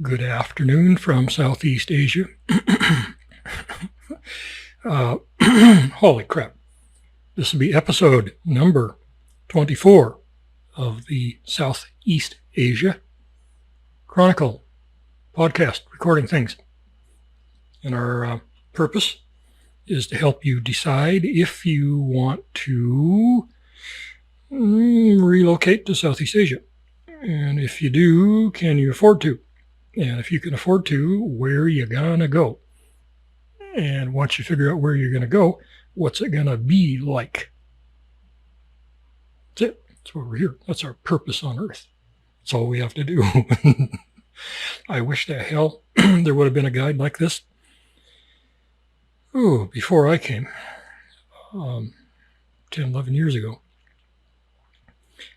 Good afternoon from Southeast Asia. Holy crap. This will be episode number 24 of the Southeast Asia Chronicle podcast, recording things. And our purpose is to help you decide if you want to relocate to Southeast Asia. And if you do, can you afford to? And if you can afford to, where you gonna go? And once you figure out where you're gonna go, what's it gonna be like? That's it. That's why we're here. That's our purpose on Earth. That's all we have to do. I wish to hell there would have been a guide like this. Before I came, 10, 11 years ago.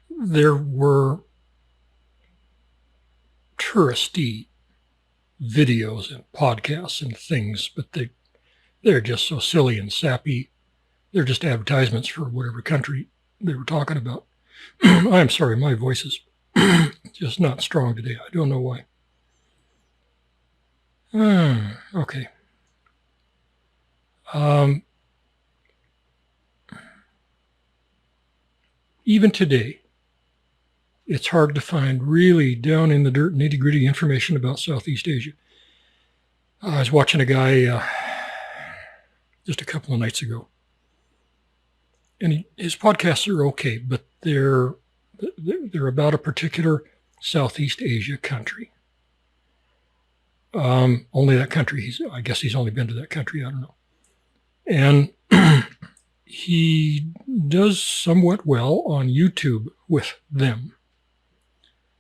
There were touristy videos and podcasts and things, but they're just so silly and sappy. They're just advertisements for whatever country they were talking about. I'm sorry, my voice is just not strong today. I don't know why. Okay. Even today, it's hard to find really down in the dirt, nitty-gritty information about Southeast Asia. I was watching a guy just a couple of nights ago, and his podcasts are okay, but they're about a particular Southeast Asia country. Only that country. I guess he's only been to that country. I don't know. And he does somewhat well on YouTube with them.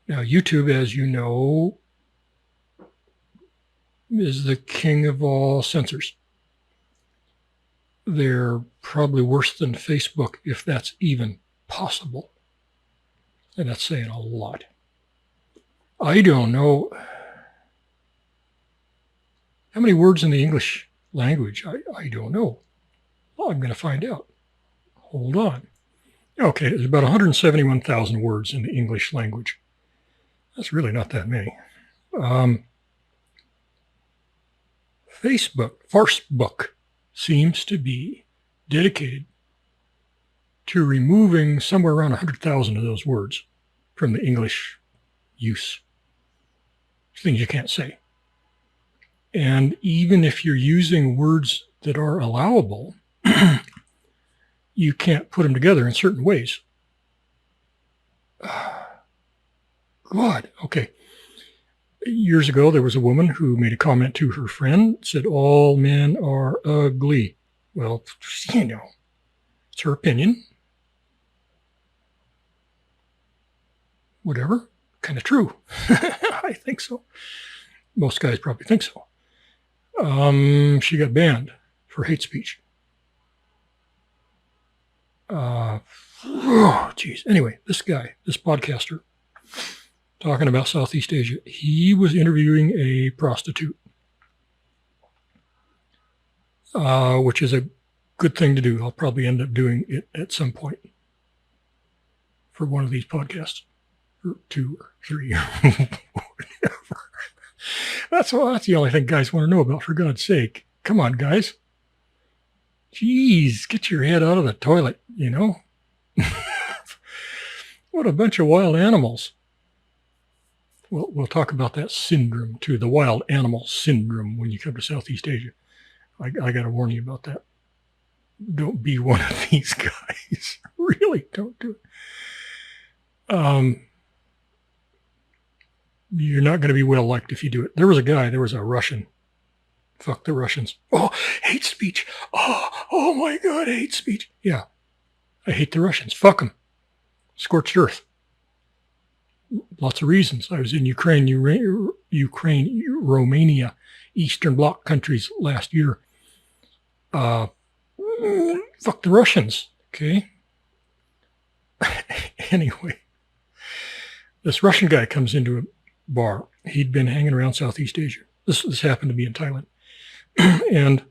Now, YouTube, as you know, is the king of all censors. They're probably worse than Facebook, if that's even possible. And that's saying a lot. I don't know how many words in the English language. I don't know. Well, I'm going to find out. Hold on. Okay, there's about 171,000 words in the English language. That's really not that many. Facebook seems to be dedicated to removing somewhere around 100,000 of those words from the English use. Things you can't say. And even if you're using words that are allowable, you can't put them together in certain ways. God, okay. Years ago, there was a woman who made a comment to her friend, said, all men are ugly. Well, it's her opinion. Whatever, kind of true. I think so. Most guys probably think so. She got banned for hate speech. Geez. Anyway, this guy, this podcaster, talking about Southeast Asia, he was interviewing a prostitute, which is a good thing to do. I'll probably end up doing it at some point for one of these podcasts, or 2 or 3 or whatever. That's the only thing guys want to know about, for God's sake. Come on, guys. Jeez, get your head out of the toilet, What a bunch of wild animals. We'll talk about that syndrome too, the wild animal syndrome when you come to Southeast Asia. I got to warn you about that. Don't be one of these guys. Really, don't do it. You're not going to be well liked if you do it. There was a Russian. Fuck the Russians. Oh, hate speech. Oh my God, hate speech. Yeah, I hate the Russians. Fuck them. Scorched earth. Lots of reasons. I was in Ukraine, Romania, Eastern Bloc countries last year. Fuck the Russians, okay? Anyway, this Russian guy comes into a bar. He'd been hanging around Southeast Asia. This happened to be in Thailand. And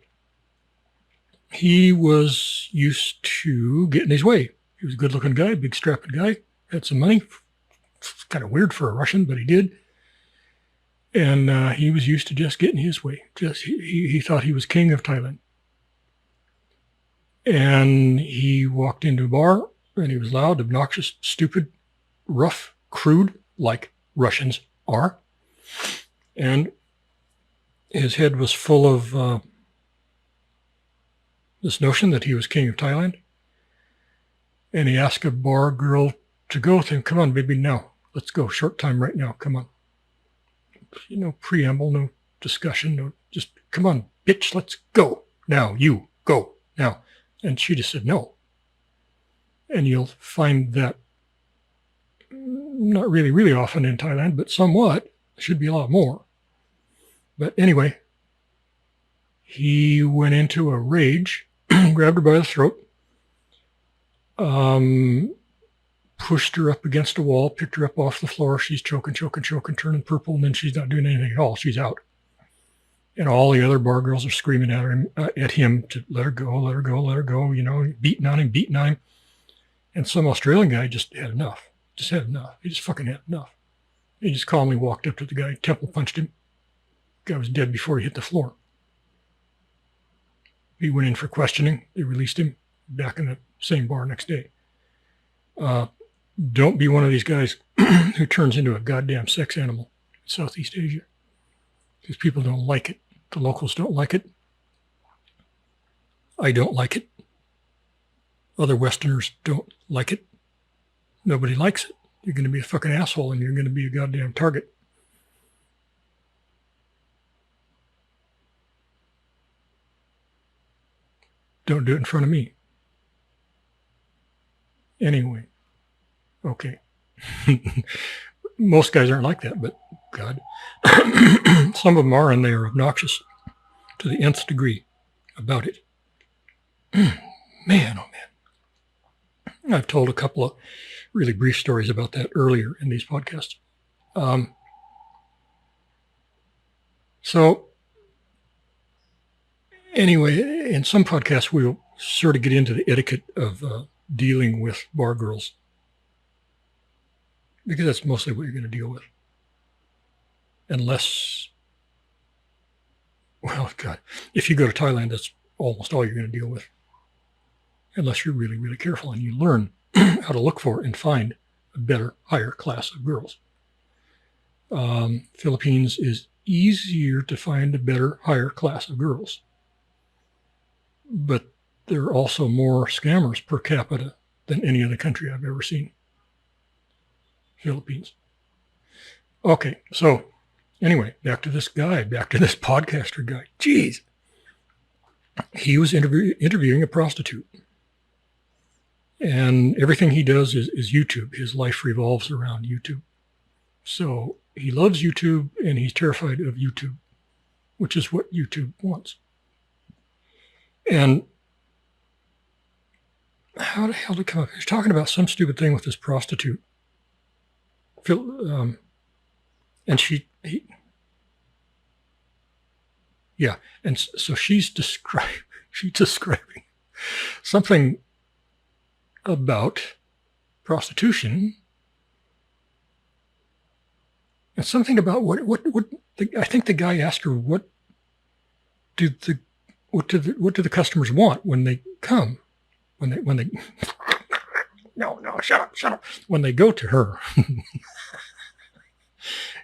he was used to getting his way. He was a good-looking guy, big strapping guy, had some money. It's kind of weird for a Russian, but he did. And he was used to just getting his way. He thought he was king of Thailand. And he walked into a bar, and he was loud, obnoxious, stupid, rough, crude, like Russians are. And his head was full of this notion that he was king of Thailand. And he asked a bar girl to go with him. Come on, baby, now. Let's go. Short time right now. Come on. No preamble, no discussion, no, just come on, bitch, let's go. Now, you, go, now. And she just said no. And you'll find that not really, really often in Thailand, but somewhat. Should be a lot more. But anyway, he went into a rage, grabbed her by the throat, pushed her up against a wall, picked her up off the floor. She's choking, turning purple, and then she's not doing anything at all. She's out. And all the other bar girls are screaming at him to let her go, beating on him. And some Australian guy just had enough. He just fucking had enough. He just calmly walked up to the guy, temple punched him. The guy was dead before he hit the floor. He went in for questioning. They released him back in the same bar next day. Don't be one of these guys who turns into a goddamn sex animal in Southeast Asia. Because people don't like it. The locals don't like it. I don't like it. Other Westerners don't like it. Nobody likes it. You're going to be a fucking asshole and you're going to be a goddamn target. Don't do it in front of me. Anyway. Okay. Most guys aren't like that, but God. Some of them are, and they are obnoxious to the nth degree about it. Man, oh man. I've told a couple of really brief stories about that earlier in these podcasts. So anyway, in some podcasts, we'll sort of get into the etiquette of dealing with bar girls, because that's mostly what you're going to deal with. Unless, well, God, if you go to Thailand, that's almost all you're going to deal with. Unless you're really, really careful and you learn how to look for and find a better, higher class of girls. Philippines is easier to find a better, higher class of girls. But there are also more scammers per capita than any other country I've ever seen. Philippines. Okay, so anyway, back to this podcaster guy. Jeez. He was interviewing a prostitute. And everything he does is YouTube. His life revolves around YouTube. So he loves YouTube and he's terrified of YouTube, which is what YouTube wants. And how the hell did it come up? He's talking about some stupid thing with this prostitute. And and so she's describing something about prostitution, and something about I think the guy asked her, what do the customers want when they come, when they no, shut up, when they go to her.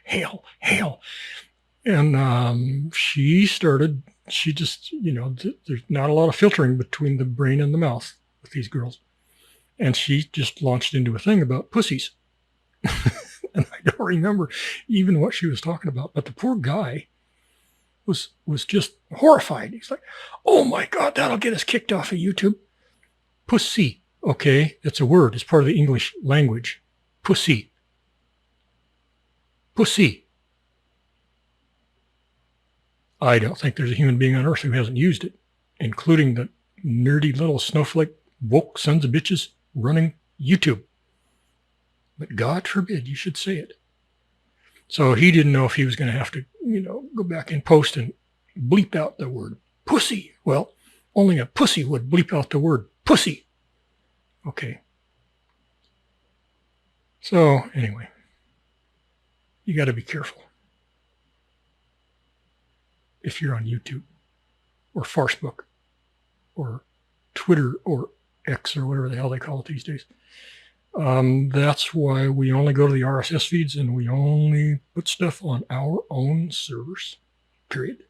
Hail. And she just, there's not a lot of filtering between the brain and the mouth with these girls. And she just launched into a thing about pussies. And I don't remember even what she was talking about, but the poor guy was just horrified. He's like, oh my God, that'll get us kicked off of YouTube. Pussy. Okay, it's a word. It's part of the English language. Pussy. I don't think there's a human being on earth who hasn't used it, including the nerdy little snowflake woke sons of bitches running YouTube. But God forbid you should say it. So he didn't know if he was going to have to, go back in post and bleep out the word pussy. Well, only a pussy would bleep out the word pussy. Okay. So anyway, you got to be careful. if you're on YouTube or Facebook or Twitter or X or whatever the hell they call it these days. That's why we only go to the RSS feeds and we only put stuff on our own servers, period.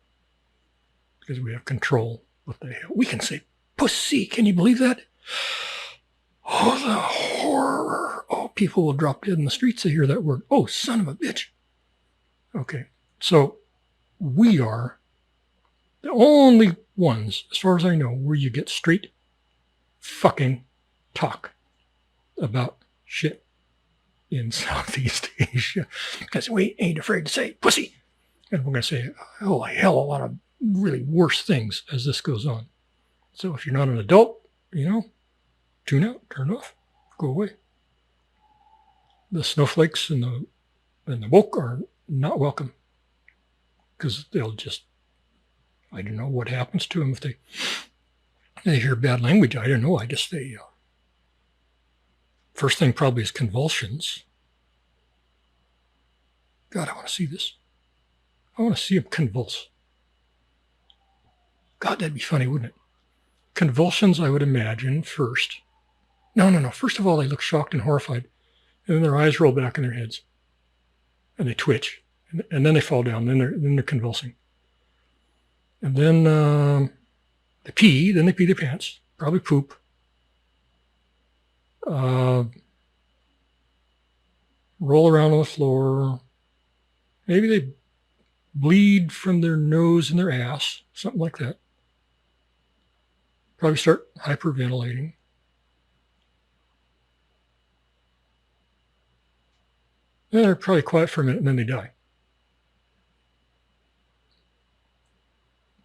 Because we have control. What the hell? We can say pussy. Can you believe that? Oh, the horror. Oh, people will drop dead in the streets to hear that word. Oh, son of a bitch. Okay. So we are the only ones, as far as I know, where you get straight fucking talk about shit in Southeast Asia. Because we ain't afraid to say pussy. And we're going to say, oh, hell, a lot of really worse things as this goes on. So if you're not an adult, tune out, turn off, go away. The snowflakes and the woke are not welcome because they'll just, I don't know what happens to them if they hear bad language. I don't know. I guess they, first thing probably is convulsions. God, I want to see this. I want to see them convulse. God, that'd be funny, wouldn't it? Convulsions, I would imagine, first. No. First of all, they look shocked and horrified. And then their eyes roll back in their heads. And they twitch. And then they fall down. Then they're convulsing. And then they pee. Then they pee their pants. Probably poop. Roll around on the floor. Maybe they bleed from their nose and their ass. Something like that. Probably start hyperventilating. Then they're probably quiet for a minute and then they die.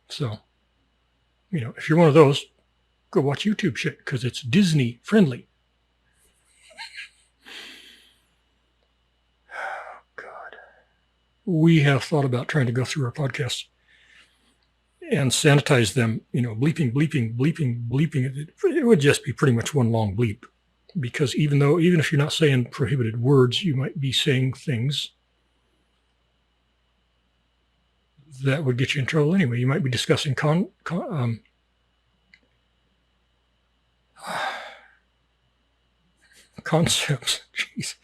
So, if you're one of those, go watch YouTube shit because it's Disney friendly. Oh, God. We have thought about trying to go through our podcasts and sanitize them, bleeping. It would just be pretty much one long bleep. Because even if you're not saying prohibited words, you might be saying things that would get you in trouble anyway. You might be discussing concepts. Jeez.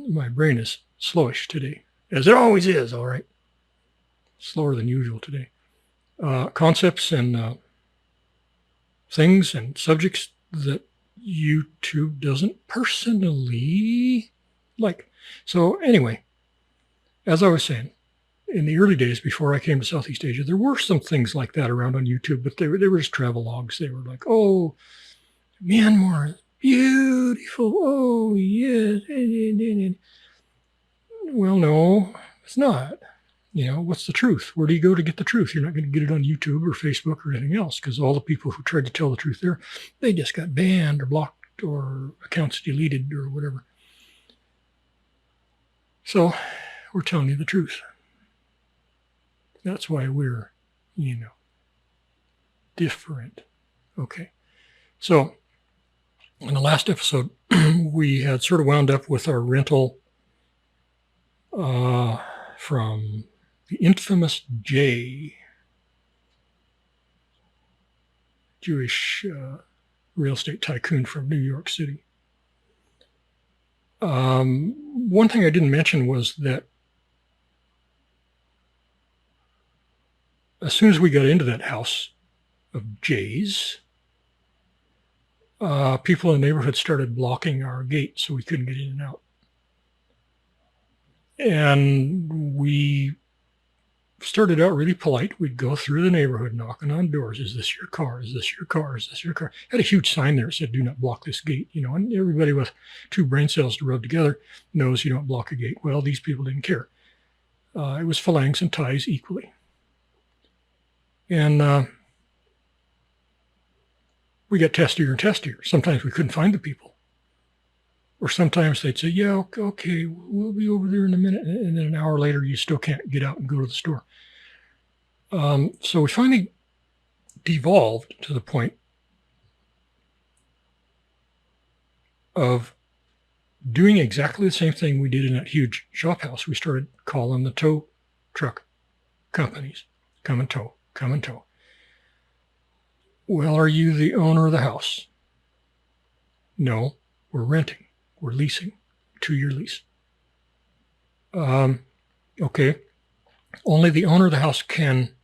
My brain is slowish today, as it always is, all right. Slower than usual today. Concepts and things and subjects that YouTube doesn't personally like. So anyway, as I was saying, in the early days before I came to Southeast Asia, there were some things like that around on YouTube, but they were just travelogues. They were like, oh, Myanmar, beautiful. Oh, yes. Well, no, it's not. What's the truth? Where do you go to get the truth? You're not going to get it on YouTube or Facebook or anything else because all the people who tried to tell the truth there, they just got banned or blocked or accounts deleted or whatever. So we're telling you the truth. That's why we're, different. Okay. So in the last episode, we had sort of wound up with our rental from the infamous Jewish real estate tycoon from New York City. One thing I didn't mention was that as soon as we got into that house of Jay's, people in the neighborhood started blocking our gate so we couldn't get in and out. And we started out really polite. We'd go through the neighborhood knocking on doors. Is this your car? Is this your car? Is this your car? Had a huge sign there that said, do not block this gate. And everybody with two brain cells to rub together knows you don't block a gate. Well, these people didn't care. It was phalanx and ties equally. And we got testier and testier. Sometimes we couldn't find the people. Or sometimes they'd say, yeah, okay, we'll be over there in a minute. And then an hour later, you still can't get out and go to the store. So we finally devolved to the point of doing exactly the same thing we did in that huge shop house. We started calling the tow truck companies. Come and tow, come and tow. Well, are you the owner of the house? No, we're renting. We're leasing. 2-year lease. Okay. Only the owner of the house can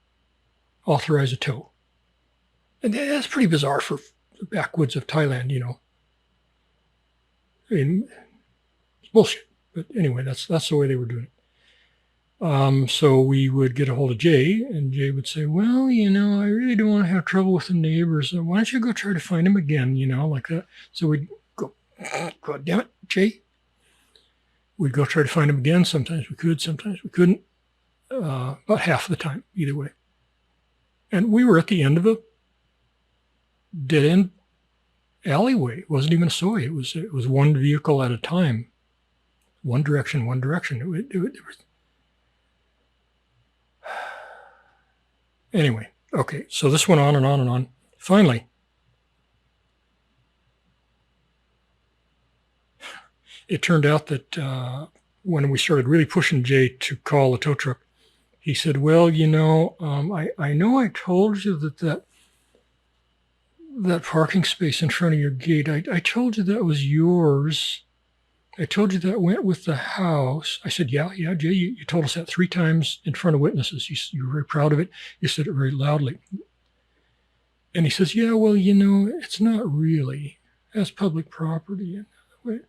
authorize a tow. And that's pretty bizarre for the backwoods of Thailand, you know. I mean, it's bullshit. But anyway, that's the way they were doing it. So we would get a hold of Jay, and Jay would say, well, you know, I really don't want to have trouble with the neighbors. So why don't you go try to find him again, you know, like that. So we'd go, God damn it, Jay. We'd go try to find him again. Sometimes we could, sometimes we couldn't. About half of the time, either way. And we were at the end of a dead-end alleyway. It wasn't even a soy. It was one vehicle at a time. One direction, one direction. It was... Anyway, okay, so this went on and on and on. Finally, it turned out that when we started really pushing Jay to call a tow truck, he said, well, you know, I know I told you that parking space in front of your gate, I told you that was yours. I told you that went with the house. I said, yeah, Jay, you told us that 3 times in front of witnesses. You were very proud of it. You said it very loudly. And he says, yeah, well, you know, it's not really. That's public property. And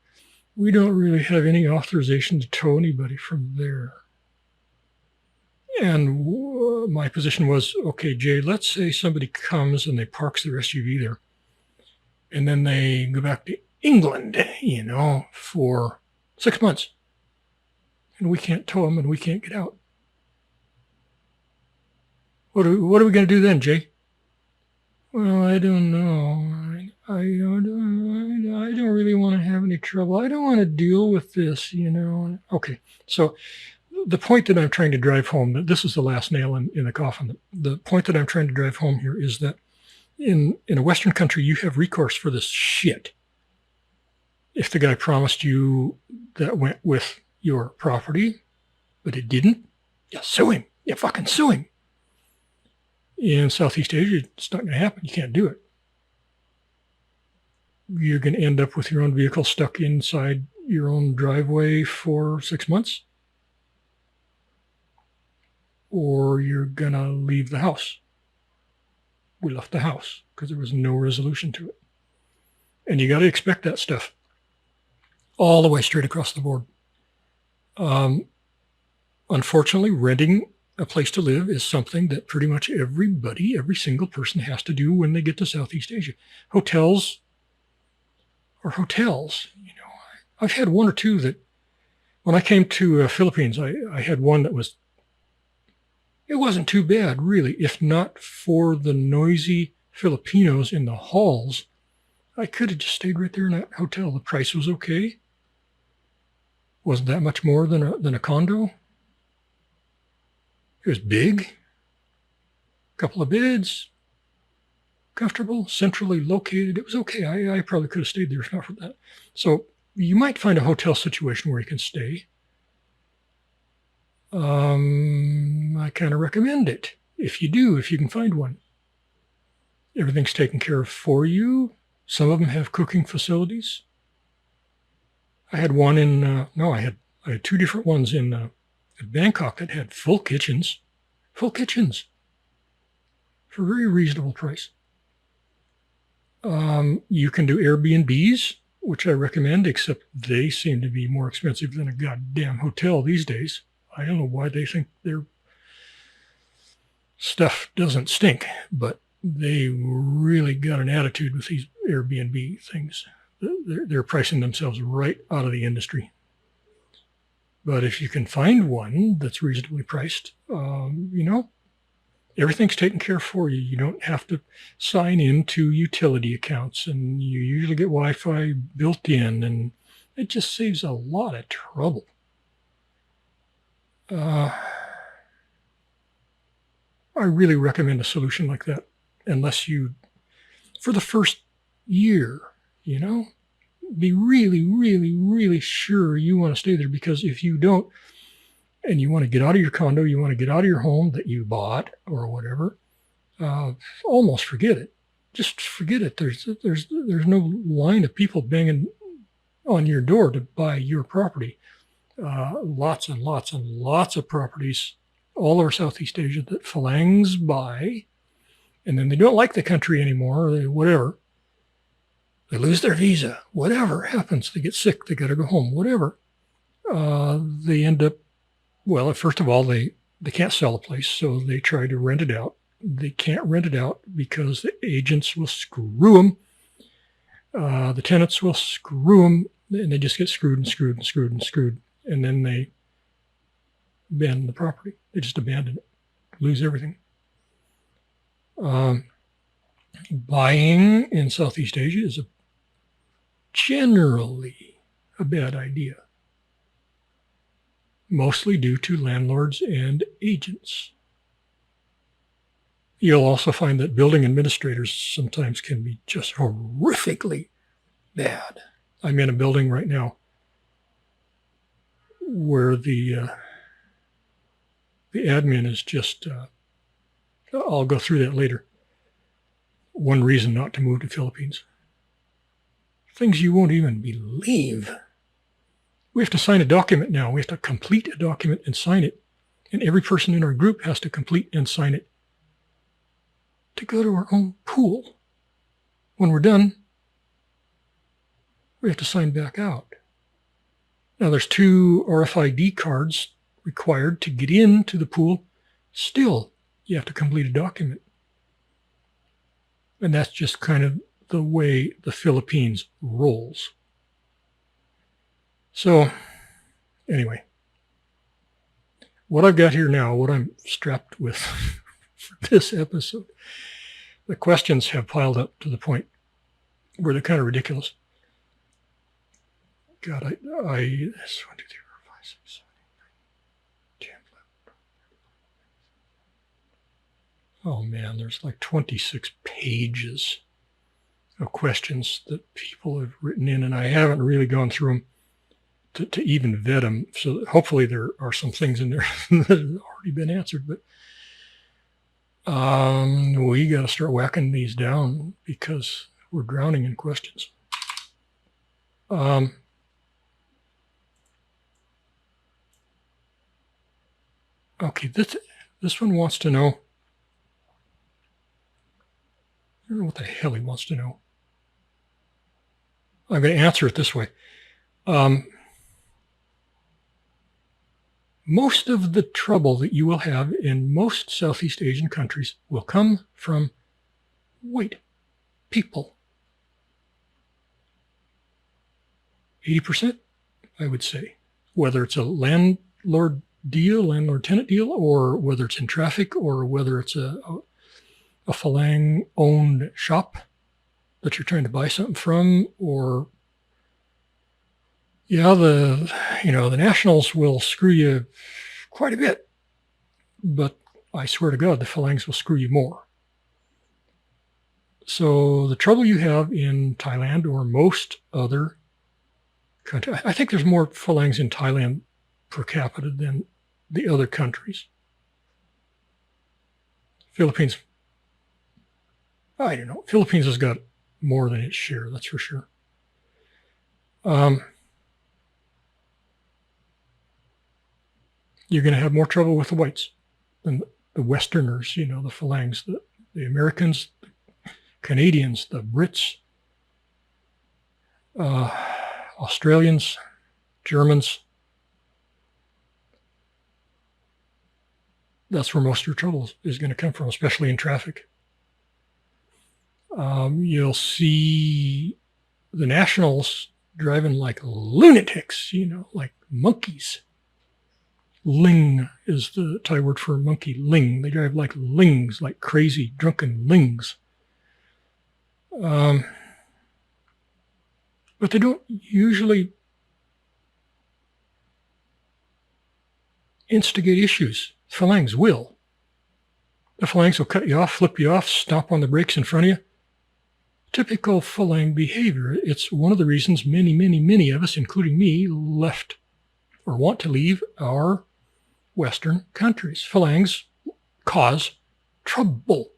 we don't really have any authorization to tow anybody from there. And my position was, okay, Jay, let's say somebody comes and they parks their SUV there, and then they go back to England, you know, for 6 months, and we can't tow them and we can't get out. What are we going to do then, Jay? Well, I don't know. I don't really want to have any trouble. I don't want to deal with this, you know. Okay, so the point that I'm trying to drive home, this is the last nail in the coffin. The point that I'm trying to drive home here is that in a Western country, you have recourse for this shit. If the guy promised you that went with your property, but it didn't, you sue him. You fucking sue him. In Southeast Asia, it's not going to happen. You can't do it. You're going to end up with your own vehicle stuck inside your own driveway for 6 months. Or you're going to leave the house. We left the house because there was no resolution to it. And you got to expect that stuff all the way straight across the board. Unfortunately, renting a place to live is something that pretty much everybody, every single person has to do when they get to Southeast Asia. Hotels are hotels. You know, I've had one or two that when I came to Philippines, I had one that was, it wasn't too bad, really. If not for the noisy Filipinos in the halls, I could have just stayed right there in that hotel. The price was okay. Wasn't that much more than a condo. It was big. Couple of beds. Comfortable, centrally located. It was okay. I probably could have stayed there if not for that. So you might find a hotel situation where you can stay. I kind of recommend it. If you can find one. Everything's taken care of for you. Some of them have cooking facilities. I had one I had 2 different ones in Bangkok that had full kitchens for a very reasonable price. You can do Airbnbs, which I recommend, except they seem to be more expensive than a goddamn hotel these days. I don't know why they think their stuff doesn't stink, but they really got an attitude with these Airbnb things. They're pricing themselves right out of the industry. But if you can find one that's reasonably priced, everything's taken care of for you. You don't have to sign into utility accounts, and you usually get Wi-Fi built in, and it just saves a lot of trouble. I really recommend a solution like that, unless you, for the first year, be really, really, really sure you want to stay there, because if you don't, and you want to get out of your condo, you want to get out of your home that you bought or whatever, almost forget it. Just forget it. There's no line of people banging on your door to buy your property. Lots and lots and lots of properties all over Southeast Asia that phalangs buy, and then they don't like the country anymore, or whatever. They lose their visa, whatever happens. They get sick, they got to go home, whatever. They end up, well, first of all, they can't sell the place, so they try to rent it out. They can't rent it out because the agents will screw them. The tenants will screw them, and they just get screwed and screwed and screwed and screwed. And then they abandon the property. They just abandon it, lose everything. Buying in Southeast Asia is generally a bad idea, mostly due to landlords and agents. You'll also find that building administrators sometimes can be just horrifically bad. I'm in a building right now where the admin is just, I'll go through that later. One reason not to move to Philippines. Things you won't even believe. We have to sign a document now. We have to complete a document and sign it. And every person in our group has to complete and sign it to go to our own pool. When we're done, we have to sign back out. Now there's 2 RFID cards required to get into the pool. Still, you have to complete a document. And that's just kind of the way the Philippines rolls. So, anyway, what I've got here now, what I'm strapped with for this episode, the questions have piled up to the point where they're kind of ridiculous. God, that's 1, 2, 3, 4, 5, 6, 7, 8, 9, 10, 11. Oh man, there's like 26 pages of questions that people have written in, and I haven't really gone through them to even vet them. So hopefully there are some things in there that have already been answered, but we got to start whacking these down because we're drowning in questions. Okay, this one wants to know, I don't know what the hell he wants to know. I'm going to answer it this way. Most of the trouble that you will have in most Southeast Asian countries will come from white people. 80%, I would say. Whether it's a landlord deal, landlord-tenant deal, or whether it's in traffic, or whether it's a Phalang-owned shop that you're trying to buy something from, or the nationals will screw you quite a bit, but I swear to God, the Phalangs will screw you more. So the trouble you have in Thailand or most other countries, I think there's more Phalangs in Thailand per capita than the other countries. Philippines, I don't know. Philippines has got more than its share, that's for sure. You're going to have more trouble with the whites than the Westerners, the Phalangs, the Americans, the Canadians, the Brits, Australians, Germans. That's where most of your trouble is going to come from, especially in traffic. You'll see the nationals driving like lunatics, like monkeys. Ling is the Thai word for monkey, ling. They drive like lings, like crazy, drunken lings. But they don't usually instigate issues. Phalangs will. The Phalangs will cut you off, flip you off, stomp on the brakes in front of you. Typical Phalang behavior. It's one of the reasons many, many, many of us, including me, left or want to leave our Western countries. Phalangs cause trouble.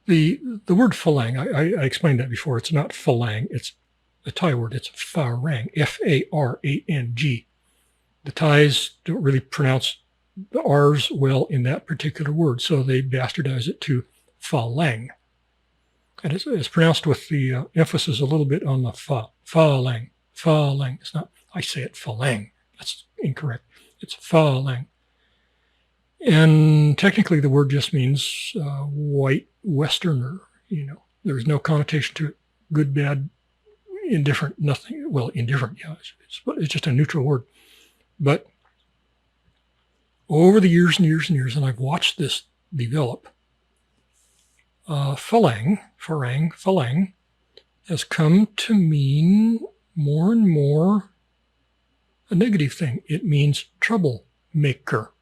The word phalang, I explained that before. It's not phalang. It's a Thai word. It's farang, F-A-R-A-N-G. The Thais don't really pronounce the R's well in that particular word, so they bastardize it to phalang. And it's pronounced with the emphasis a little bit on the fa. Phalang. Phalang. It's not, I say it phalang. That's incorrect. It's phalang. And technically the word just means white Westerner. There's no connotation to it. Good, bad, indifferent, nothing. Well, indifferent, yeah. It's just a neutral word. But over the years and years and years, and I've watched this develop, phalang has come to mean more and more a negative thing. It means troublemaker.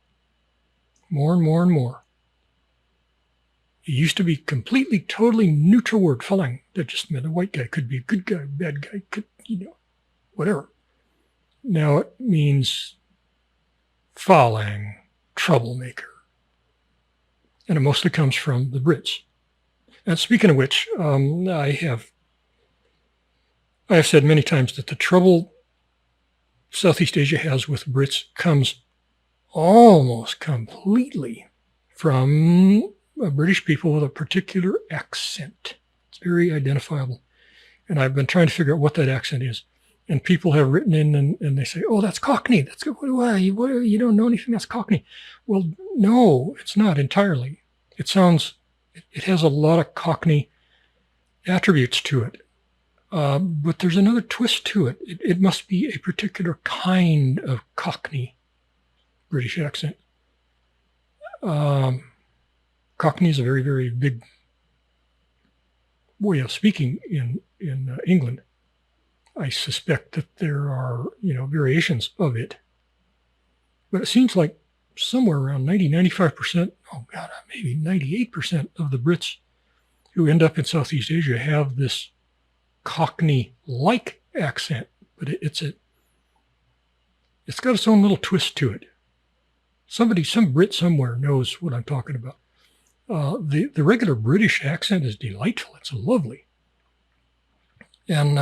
More and more and more. It used to be completely, totally neutral word, phalang. That just meant a white guy. Could be a good guy, bad guy, could, whatever. Now it means phalang, troublemaker. And it mostly comes from the Brits. And speaking of which, I have said many times that the trouble Southeast Asia has with Brits comes almost completely from British people with a particular accent. It's very identifiable. And I've been trying to figure out what that accent is. And people have written in and they say, oh, that's Cockney. That's good. You don't know anything that's Cockney. Well, no, it's not entirely. It has a lot of Cockney attributes to it. But there's another twist to it. It must be a particular kind of Cockney British accent. Cockney is a very, very big way of speaking in England. I suspect that there are, variations of it. But it seems like somewhere around 95%, oh God, maybe 98% of the Brits who end up in Southeast Asia have this Cockney-like accent, but it's got its own little twist to it. Some Brit somewhere knows what I'm talking about. The regular British accent is delightful. It's lovely. And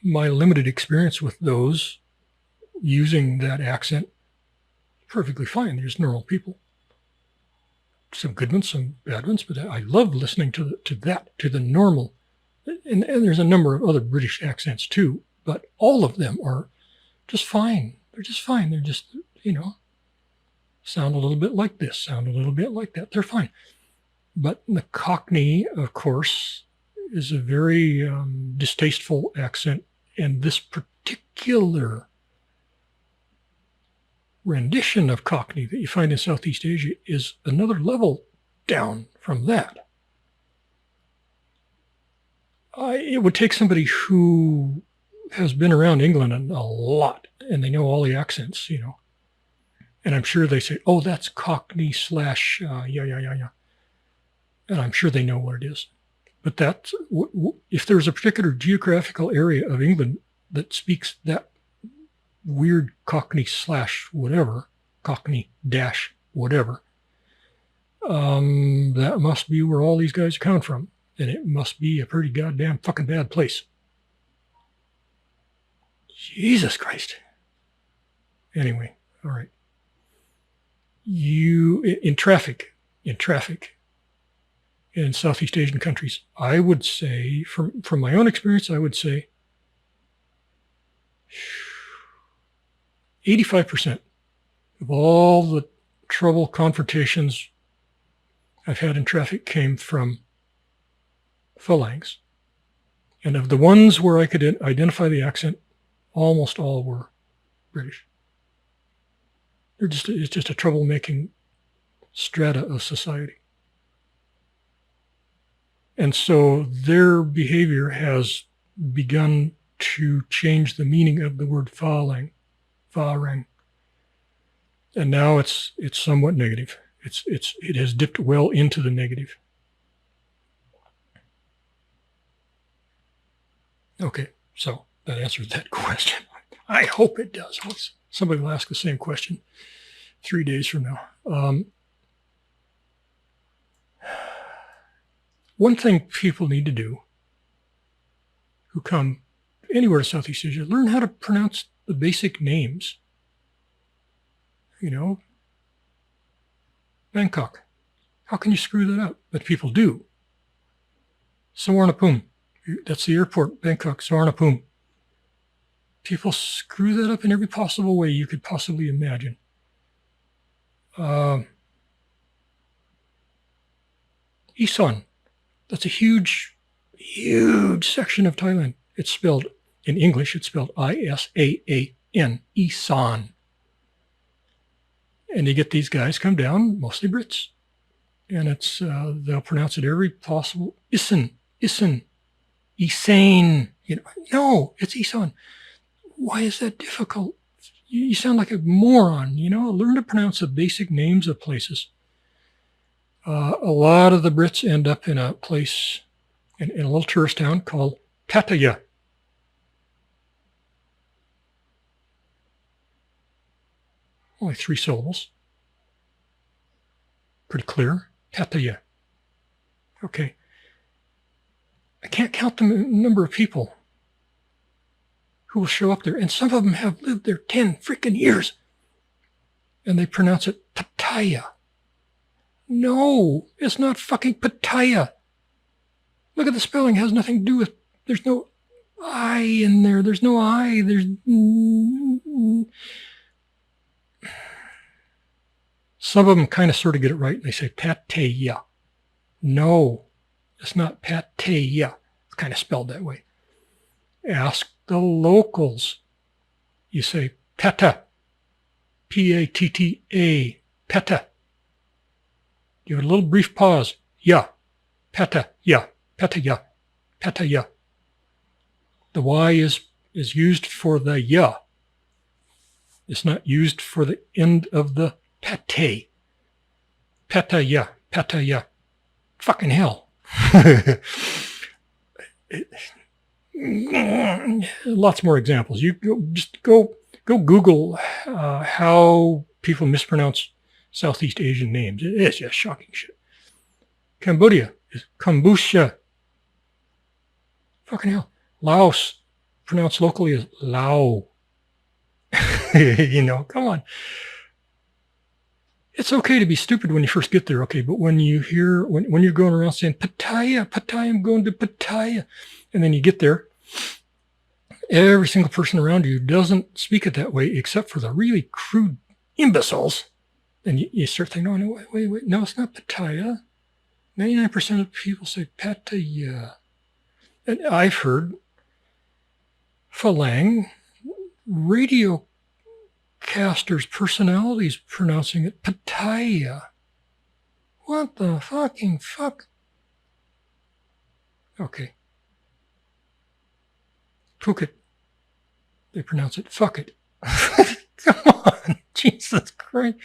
my limited experience with those using that accent, perfectly fine. They're just normal people. Some good ones, some bad ones, but I love listening to the normal. And there's a number of other British accents too, but all of them are just fine. They're just fine. They're just, sound a little bit like this, sound a little bit like that. They're fine. But the Cockney, of course, is a very distasteful accent. And this particular rendition of Cockney that you find in Southeast Asia is another level down from that. It would take somebody who has been around England a lot, and they know all the accents, And I'm sure they say, oh, that's Cockney / yeah. And I'm sure they know what it is. But that's, if there's a particular geographical area of England that speaks that weird Cockney / whatever, Cockney - whatever, that must be where all these guys come from. And it must be a pretty goddamn fucking bad place. Jesus Christ. Anyway, all right. In traffic, in Southeast Asian countries, I would say, from my own experience, I would say 85% of all the trouble, confrontations I've had in traffic came from phalangs. And of the ones where I could identify the accent, almost all were British. It's just a troublemaking strata of society. And so their behavior has begun to change the meaning of the word phalang. And now it's somewhat negative. It has dipped well into the negative. Okay, so that answers that question. I hope it does. Somebody will ask the same question 3 days from now. One thing people need to do who come anywhere to Southeast Asia, learn how to pronounce the basic names. You know, Bangkok. How can you screw that up? But people do. Suvarnabhumi. That's the airport, Bangkok, Suvarnabhumi. People screw that up in every possible way you could possibly imagine. Isan. That's a huge, huge section of Thailand. It's spelled, in English, it's spelled I-S-A-A-N, Isan. And you get these guys come down, mostly Brits. And it's they'll pronounce it every possible, Isan, Isane. You know, no, it's Isan. Why is that difficult? You sound like a moron, you know? Learn to pronounce the basic names of places. A lot of the Brits end up in a place, in a little tourist town called Pattaya. Only 3 syllables. Pretty clear. Pattaya. Okay. I can't count the number of people who will show up there, and some of them have lived there 10 freaking years, and they pronounce it Pattaya. No, it's not fucking Pattaya. Look at the spelling. It has nothing to do with, there's no I in there. There's no I. There's... Some of them kind of sort of get it right. They say Pattaya. No, it's not Pattaya. It's kind of spelled that way. Ask the locals. You say Patta. P-A-T-T-A. Patta. Give it a little brief pause. Ya. Patta. Ya. Pattaya. Pattaya. The Y is used for the ya. It's not used for the end of the pate. Pattaya. Pattaya. Fucking hell. Lots more examples. You go Google how people mispronounce Southeast Asian names. It's just shocking shit. Cambodia is Kombucha. Fucking hell. Laos, pronounced locally as Lao. You know, come on. It's okay to be stupid when you first get there, okay, but when you hear, when you're going around saying, Pattaya, Pattaya, I'm going to Pattaya, and then you get there, every single person around you doesn't speak it that way except for the really crude imbeciles. And you start thinking, oh, no, wait, no, it's not Pattaya. 99% of people say Pattaya. And I've heard Falang radio casters, personalities pronouncing it Pattaya. What the fucking fuck? Okay. Phuket. They pronounce it fuck it. Come on. Jesus Christ.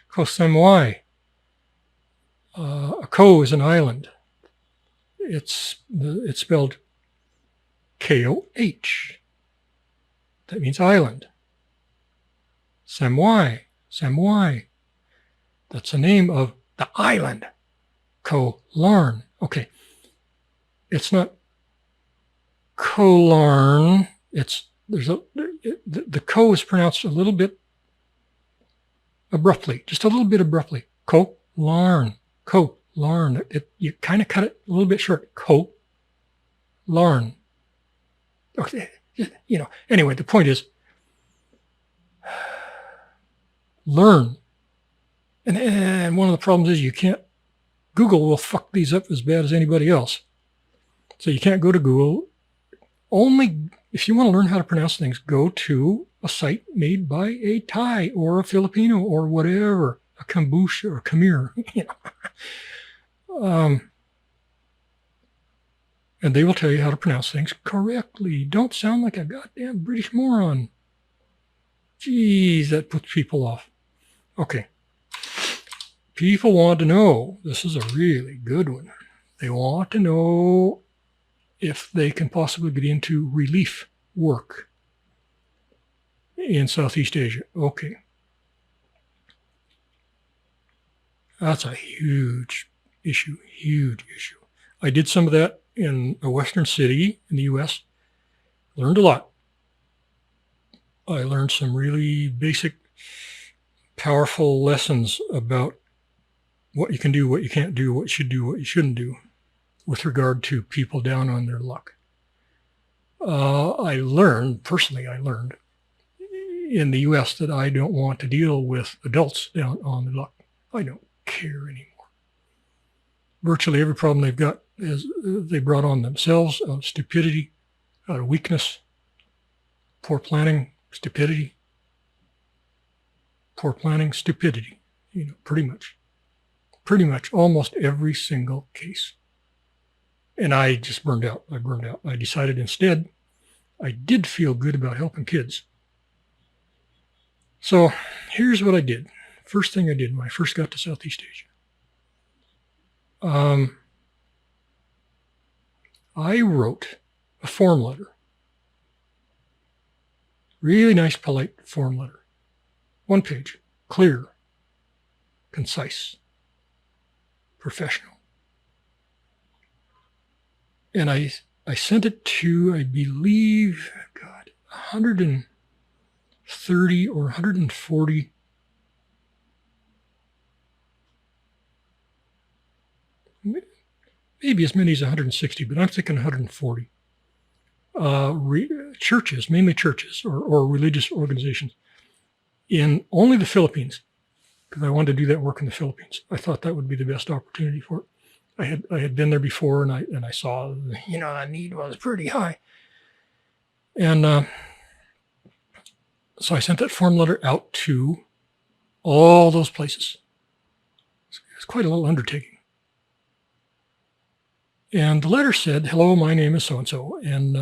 Koh Samui. Koh is an island. It's spelled K-O-H. That means island. Samui. That's the name of the island. Koh Larn. Okay. It's not Koh Larn. The Koh is pronounced a little bit abruptly, just a little bit abruptly. Koh Larn. Koh Larn. You kind of cut it a little bit short. Koh Larn. Okay. You know, anyway, the point is, learn. And one of the problems is you can't, Google will fuck these up as bad as anybody else. So you can't go to Google. Only if you want to learn how to pronounce things, go to a site made by a Thai or a Filipino or whatever, a Kombucha or Khmer, you know. And they will tell you how to pronounce things correctly. Don't sound like a goddamn British moron. Jeez, that puts people off. Okay. People want to know, this is a really good one. They want to know if they can possibly get into relief work. in Southeast Asia. Okay. That's a huge issue, huge issue. I did some of that in a Western city in the U.S. Learned a lot. I learned some really basic, powerful lessons about what you can do, what you can't do, what you should do, what you shouldn't do with regard to people down on their luck. I learned in the U.S. that I don't want to deal with adults down on their luck. I don't care anymore. Virtually every problem they've got is they brought on themselves out of stupidity, out of weakness, poor planning, stupidity, pretty much almost every single case. And I just burned out. I decided instead, I did feel good about helping kids. So here's what I did. First thing I did when I first got to Southeast Asia. I wrote a form letter. Really nice, polite form letter. 1 page, clear, concise, professional. And I sent it to, I believe, 130 or 140 maybe as many as 160, but I'm thinking 140 churches, mainly churches or religious organizations in only the Philippines, because I wanted to do that work in the Philippines. I thought that would be the best opportunity for it. I had been there before, and I saw, the need was pretty high. And so I sent that form letter out to all those places. It's quite a little undertaking. And the letter said, "Hello, my name is so-and-so, and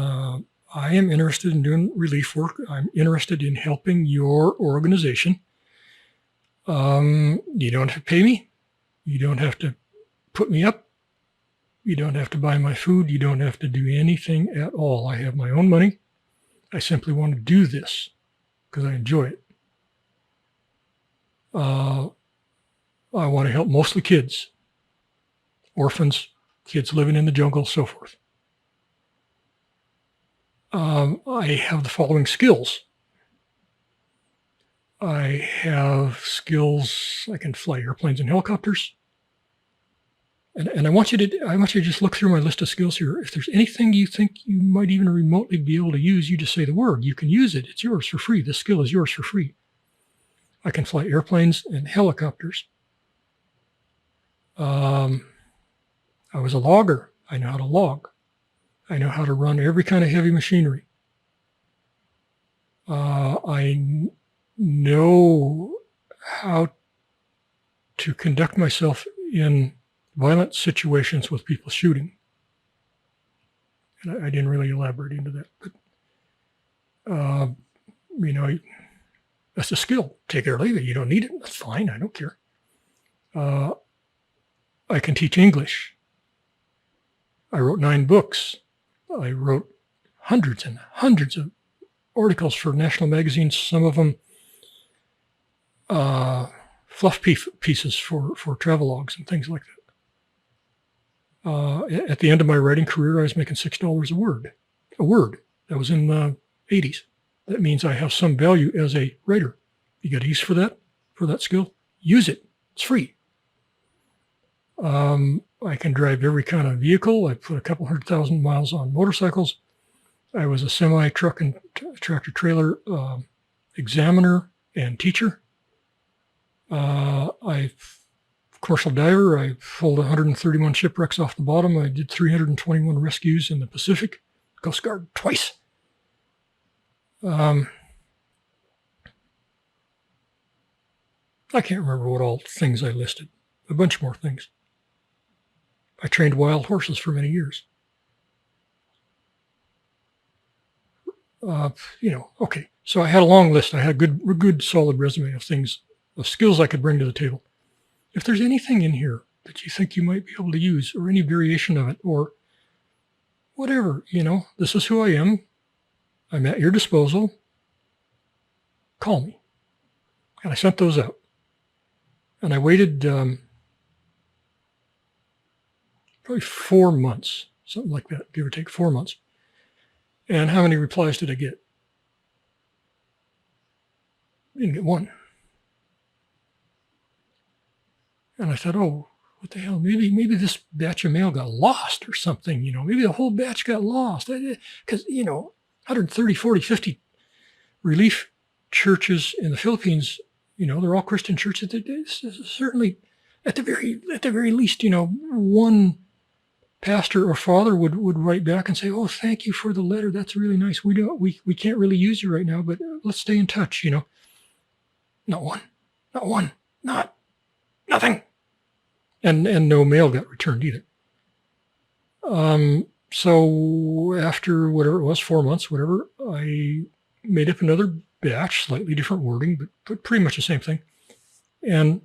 I am interested in doing relief work. I'm interested in helping your organization. You don't have to pay me. You don't have to put me up. You don't have to buy my food. You don't have to do anything at all. I have my own money. I simply want to do this because I enjoy it. I want to help mostly kids, orphans, kids living in the jungle, so forth. I have the following skills. I have skills, I can fly airplanes and helicopters. And I want you to just look through my list of skills here. If there's anything you think you might even remotely be able to use, you just say the word. You can use it. It's yours for free. This skill is yours for free. I can fly airplanes and helicopters. I was a logger. I know how to log. I know how to run every kind of heavy machinery. I know how to conduct myself in violent situations with people shooting. And I didn't really elaborate into that, but that's a skill. Take it or leave it. You don't need it. That's fine. I don't care. I can teach English. I wrote 9 books. I wrote hundreds and hundreds of articles for national magazines, some of them fluff pieces for travelogues and things like that. At the end of my writing career, I was making $6 a word. That was in the 80s. That means I have some value as a writer. You got use for that skill? Use it. It's free. I can drive every kind of vehicle. I put a couple 100,000 miles on motorcycles. I was a semi-truck and tractor trailer examiner and teacher. Commercial diver. I pulled 131 shipwrecks off the bottom. I did 321 rescues in the Pacific. Coast Guard twice. I can't remember what all things I listed. A bunch more things. I trained wild horses for many years. Okay. So I had a long list. I had a good solid resume of things, of skills I could bring to the table. If there's anything in here that you think you might be able to use, or any variation of it, or whatever, this is who I am. I'm at your disposal. call me. And I sent those out. And I waited probably 4 months, something like that, give or take 4 months. And how many replies did I get? I didn't get one. And I thought, oh, what the hell? Maybe this batch of mail got lost or something, maybe the whole batch got lost. Because, 130, 40, 50 relief churches in the Philippines, they're all Christian churches. Certainly, at the very least, one pastor or father would write back and say, "Oh, thank you for the letter. That's really nice. We can't really use you right now, but let's stay in touch." Not one, nothing, and no mail got returned either. So after whatever it was, 4 months, whatever, I made up another batch, slightly different wording, but pretty much the same thing, and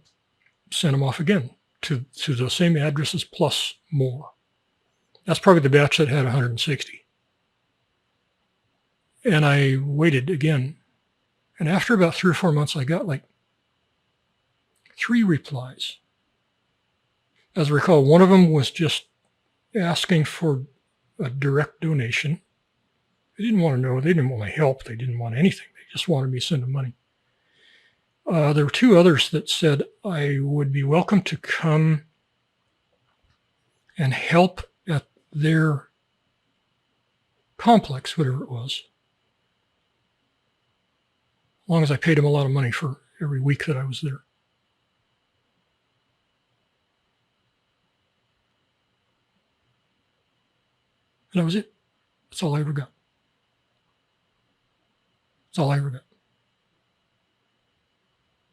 sent them off again to the same addresses plus more. That's probably the batch that had 160. And I waited again. And after about 3 or 4 months, I got like 3 replies. As I recall, one of them was just asking for a direct donation. They didn't want to know. They didn't want my help. They didn't want anything. They just wanted me to send them money. There were 2 others that said I would be welcome to come and help at their complex, whatever it was, as long as I paid them a lot of money for every week that I was there. And that was it. That's all I ever got. That's all I ever got.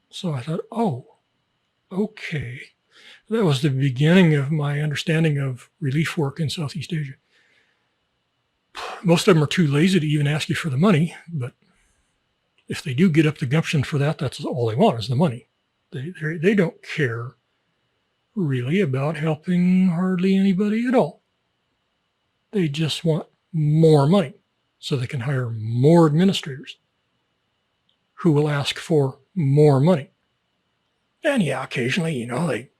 So I thought, oh, okay. That was the beginning of my understanding of relief work in Southeast Asia. Most of them are too lazy to even ask you for the money, but if they do get up the gumption for that, that's all they want is the money. They don't care really about helping hardly anybody at all. They just want more money so they can hire more administrators who will ask for more money. And yeah, occasionally, they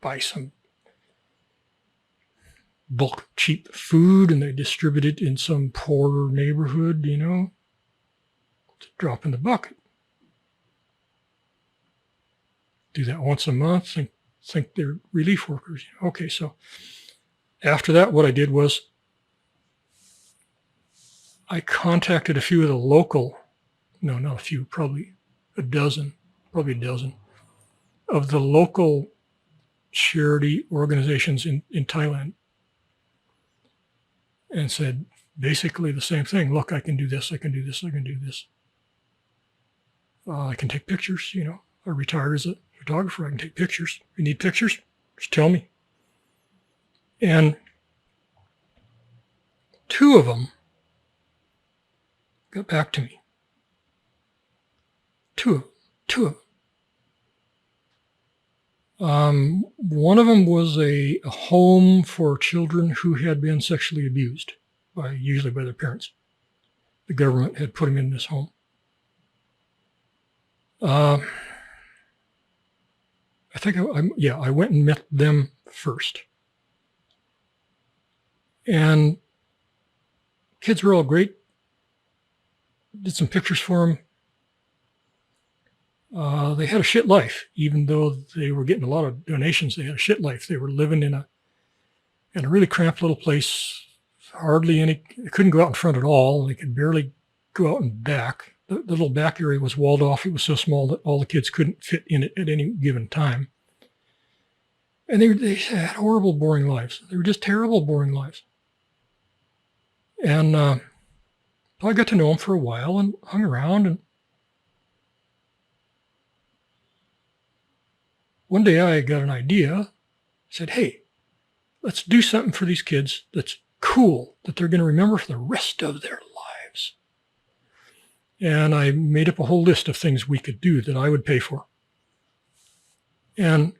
buy some bulk cheap food and they distribute it in some poorer neighborhood, to drop in the bucket. Do that once a month and think they're relief workers. Okay, so after that, what I did was I contacted a few of the local, no, not a few, probably a dozen of the local charity organizations in Thailand, and said basically the same thing. Look, I can do this, I can do this, I can do this. I can take pictures, I retired as a photographer, I can take pictures. If you need pictures, just tell me. And 2 of them got back to me. 2 of them. One of them was a home for children who had been sexually abused, usually by their parents. The government had put them in this home. I think I went and met them first. And kids were all great. Did some pictures for them. They had a shit life, even though they were getting a lot of donations. They had a shit life. They were living in a really cramped little place. They couldn't go out in front at all. They could barely go out and back. The little back area was walled off. It was so small that all the kids couldn't fit in it at any given time. And they had horrible, boring lives. They were just terrible, boring lives. And so I got to know them for a while and hung around. And one day I got an idea. I said, hey, let's do something for these kids that's cool, that they're going to remember for the rest of their lives. And I made up a whole list of things we could do that I would pay for. And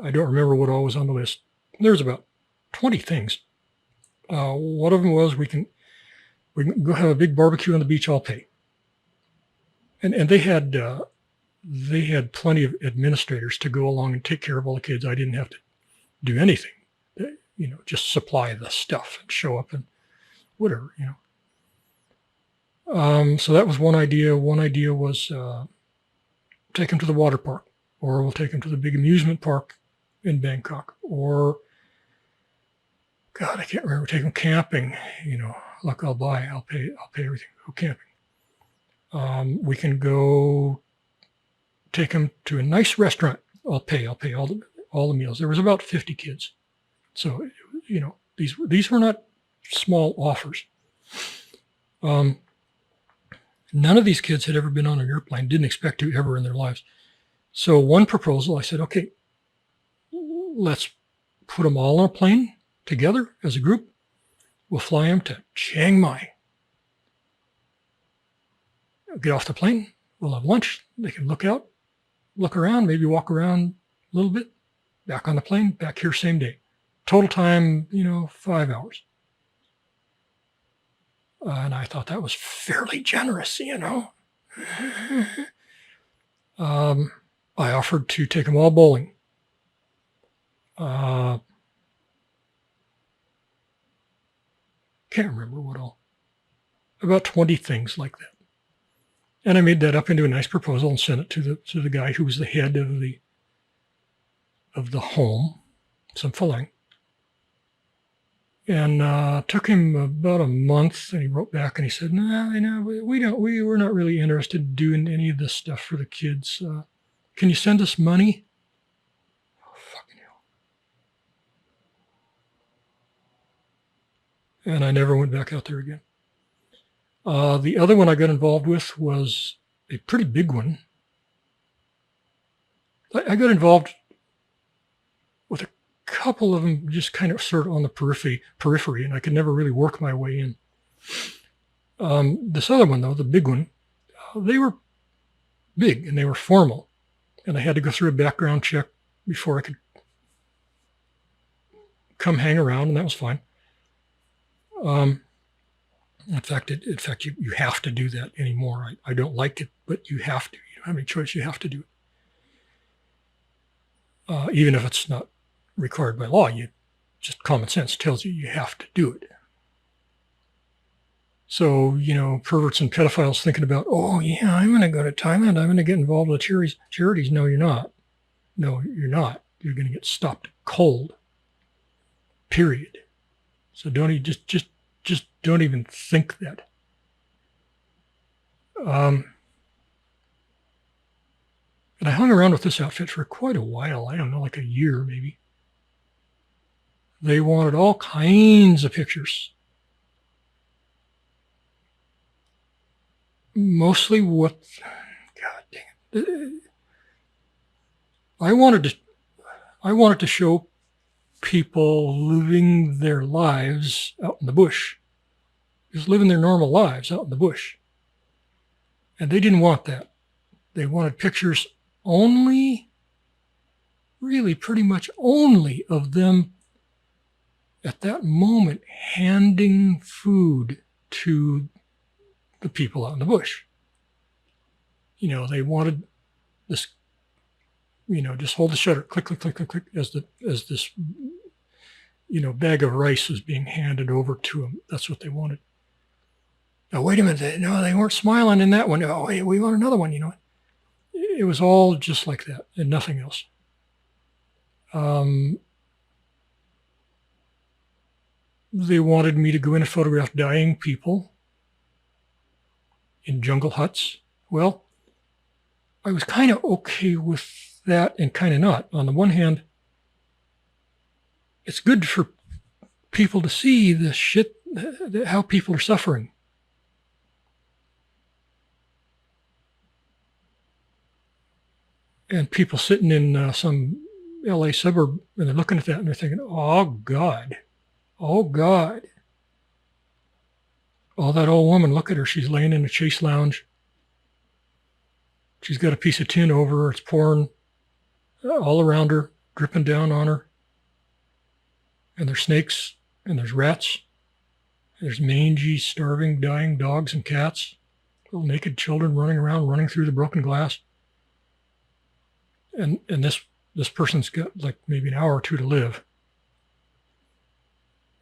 I don't remember what all was on the list. There's about 20 things. One of them was we can We can go have a big barbecue on the beach. I'll pay. And they had plenty of administrators to go along and take care of all the kids. I didn't have to do anything. Just supply the stuff and show up and whatever. So that was one idea. One idea was take them to the water park, or we'll take them to the big amusement park in Bangkok, or God, I can't remember. Take them camping. Look, I'll pay everything. Go camping. We can go take them to a nice restaurant. I'll pay all the meals. There was about 50 kids, so these were not small offers. None of these kids had ever been on an airplane, didn't expect to ever in their lives. So one proposal, I said, okay, let's put them all on a plane together as a group. We'll fly them to Chiang Mai. Get off the plane. We'll have lunch. They can look around, maybe walk around a little bit. Back on the plane, back here same day. Total time, 5 hours. And I thought that was fairly generous, I offered to take them all bowling. Can't remember what all. About 20 things like that. And I made that up into a nice proposal and sent it to the guy who was the head of the home, some Falang. And took him about a month, and he wrote back and he said, "No, we're not really interested in doing any of this stuff for the kids. Can you send us money?" Oh, fucking hell. And I never went back out there again. The other one I got involved with was a pretty big one. I got involved with a couple of them just kind of sort of on the periphery, and I could never really work my way in. This other one, though, the big one, they were big and they were formal, and I had to go through a background check before I could come hang around, and that was fine. In fact, you have to do that anymore. I don't like it, but you have to. You don't have any choice. You have to do it. Even if it's not required by law, just common sense tells you have to do it. So, perverts and pedophiles thinking about, oh yeah, I'm going to go to Thailand. I'm going to get involved with charities. No, you're not. No, you're not. You're going to get stopped cold. Period. So don't just don't even think that. And I hung around with this outfit for quite a while. I don't know, like a year maybe. They wanted all kinds of pictures. Mostly God dang it. I wanted to show people living their lives out in the bush. Just living their normal lives out in the bush. And they didn't want that. They wanted pictures only, really pretty much only, of them at that moment handing food to the people out in the bush. They wanted this, just hold the shutter, click, click, click, click, click, as this, bag of rice was being handed over to them. That's what they wanted. Now, wait a minute. No, they weren't smiling in that one. Oh, hey, we want another one, It was all just like that and nothing else. They wanted me to go in and photograph dying people in jungle huts. Well, I was kind of okay with that and kind of not. On the one hand, it's good for people to see the shit, how people are suffering. And people sitting in some LA suburb, and they're looking at that and they're thinking, oh, God. Oh, God. Oh, that old woman, look at her. She's laying in a chase lounge. She's got a piece of tin over her. It's pouring all around her, dripping down on her. And there's snakes, and there's rats, There's mangy, starving, dying dogs and cats, little naked children running around, running through the broken glass. And this person's got like maybe an hour or two to live.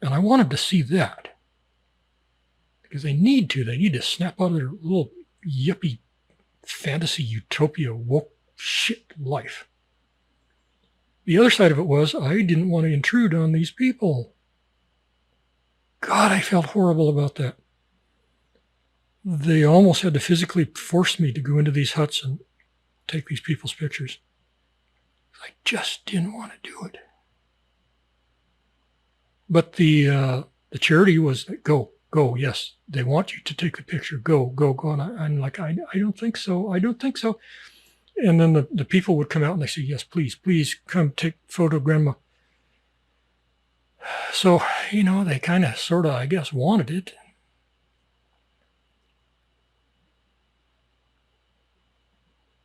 And I wanted to see that. Because they need to snap out of their little yuppie fantasy utopia woke shit life. The other side of it was I didn't want to intrude on these people. God, I felt horrible about that. They almost had to physically force me to go into these huts and take these people's pictures. I just didn't want to do it. But the charity was like, go, yes, they want you to take the picture, go. And I'm like, I don't think so. And then the people would come out and they say, yes, please come take photo, Grandma. So, they kind of, sort of, I guess, wanted it.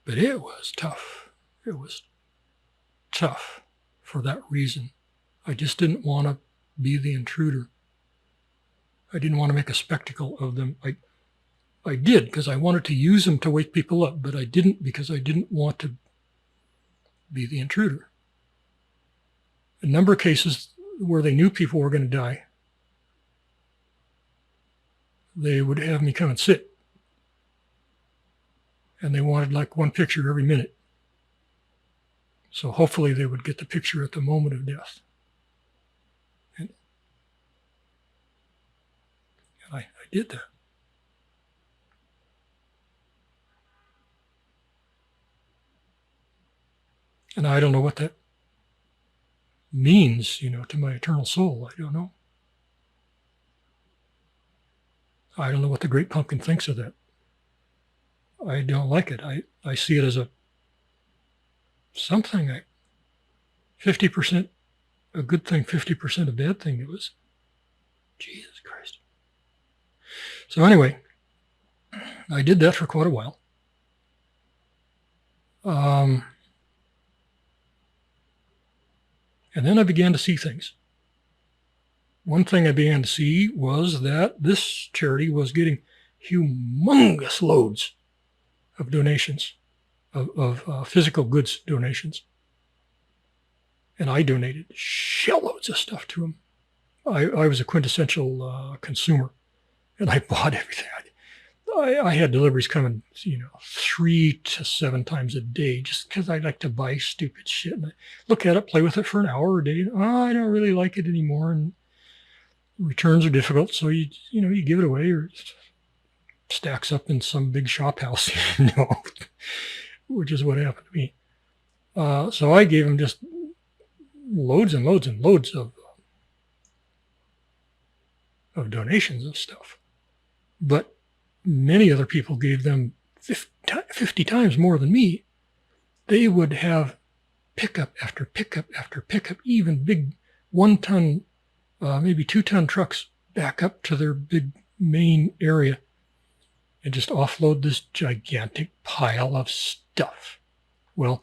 But it was tough. It was tough for that reason. I just didn't want to be the intruder. I didn't want to make a spectacle of them. I did because I wanted to use them to wake people up, but I didn't because I didn't want to be the intruder. A number of cases where they knew people were going to die, they would have me come and sit. And they wanted like one picture every minute. So hopefully they would get the picture at the moment of death. And I did that. And I don't know what that means, to my eternal soul. I don't know. I don't know what the great pumpkin thinks of that. I don't like it. I see it as something 50% a good thing, 50% a bad thing. It was Jesus Christ. So anyway, I did that for quite a while. And then I began to see things. One thing I began to see was that this charity was getting humongous loads of donations, of physical goods donations. And I donated shitloads of stuff to them. I was a quintessential consumer, and I bought everything. I had deliveries coming, 3 to 7 times a day, just because I like to buy stupid shit. And I look at it, play with it for an hour a day. And, I don't really like it anymore, and returns are difficult, so you give it away, or it stacks up in some big shop house, which is what happened to me. So I gave them just loads and loads and loads of donations of stuff. But many other people gave them 50 times more than me. They would have pickup after pickup after pickup, even big 1-ton, maybe 2-ton trucks back up to their big main area and just offload this gigantic pile of stuff. Well,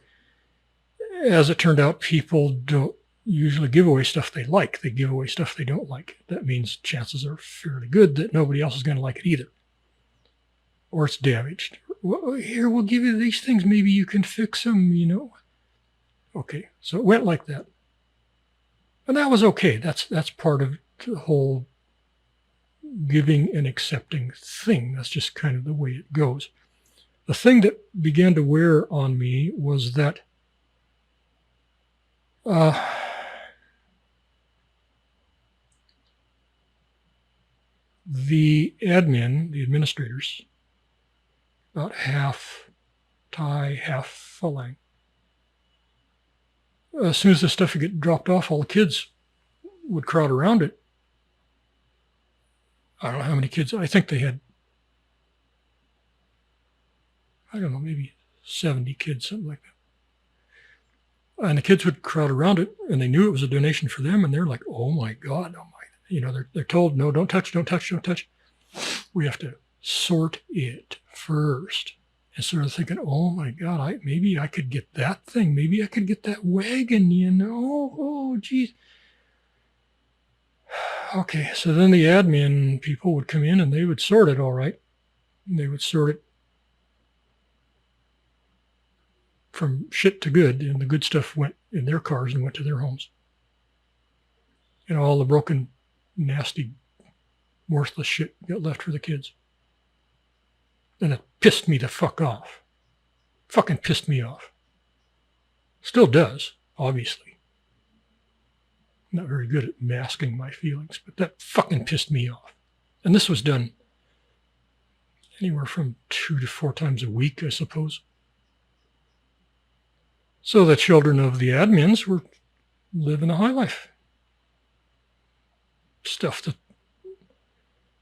as it turned out, people don't usually give away stuff they like. They give away stuff they don't like. That means chances are fairly good that nobody else is going to like it either. Or it's damaged. Well, here, we'll give you these things. Maybe you can fix them, Okay, so it went like that. And that was okay. That's part of the whole giving and accepting thing. That's just kind of the way it goes. The thing that began to wear on me was that the administrators, about half Thai, half Falang. As soon as the stuff would get dropped off, all the kids would crowd around it. I don't know how many kids. I think they had, maybe 70 kids, something like that. And the kids would crowd around it, and they knew it was a donation for them, and they're like, oh my God, they're told, no, don't touch. We have to sort it first. And sort of thinking, oh my God, maybe I could get that thing. Maybe I could get that wagon, Oh, geez. Okay, so then the admin people would come in and they would sort it all right. They would sort it from shit to good, and the good stuff went in their cars and went to their homes. And all the broken, nasty, worthless shit got left for the kids. And it pissed me the fuck off. Fucking pissed me off. Still does, obviously. I'm not very good at masking my feelings, but that fucking pissed me off. And this was done anywhere from 2 to 4 times a week, I suppose. So the children of the admins were living a high life. Stuff that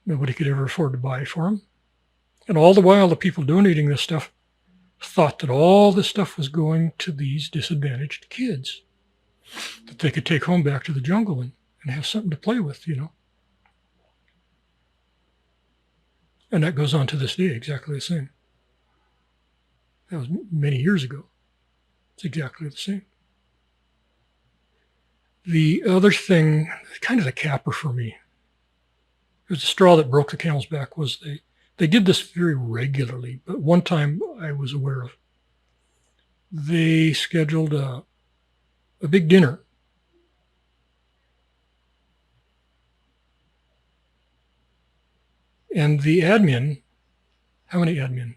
nobody could ever afford to buy for them. And all the while, the people donating this stuff thought that all this stuff was going to these disadvantaged kids that they could take home back to the jungle and have something to play with, you know. And that goes on to this day, exactly the same. That was many years ago. It's exactly the same. The other thing, kind of the capper for me, it was the straw that broke the camel's back, was they did this very regularly, but one time I was aware of. They scheduled a big dinner. And the admin, how many admin?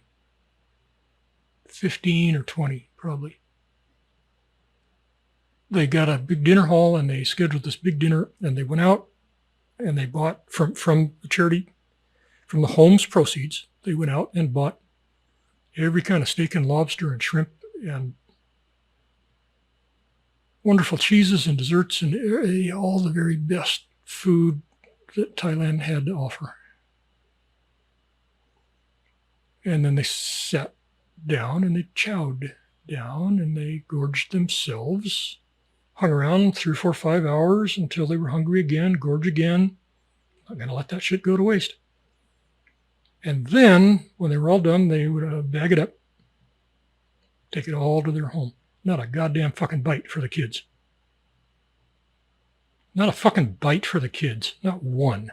15 or 20, probably. They got a big dinner hall and they scheduled this big dinner, and they went out and they bought from the charity, from the home's proceeds, they went out and bought every kind of steak and lobster and shrimp and wonderful cheeses and desserts and all the very best food that Thailand had to offer. And then they sat down and they chowed down and they gorged themselves, hung around 3, 4, 5 hours until they were hungry again, gorge again. Not going to let that shit go to waste. And then, when they were all done, they would bag it up, take it all to their home. Not a goddamn fucking bite for the kids. Not a fucking bite for the kids. Not one.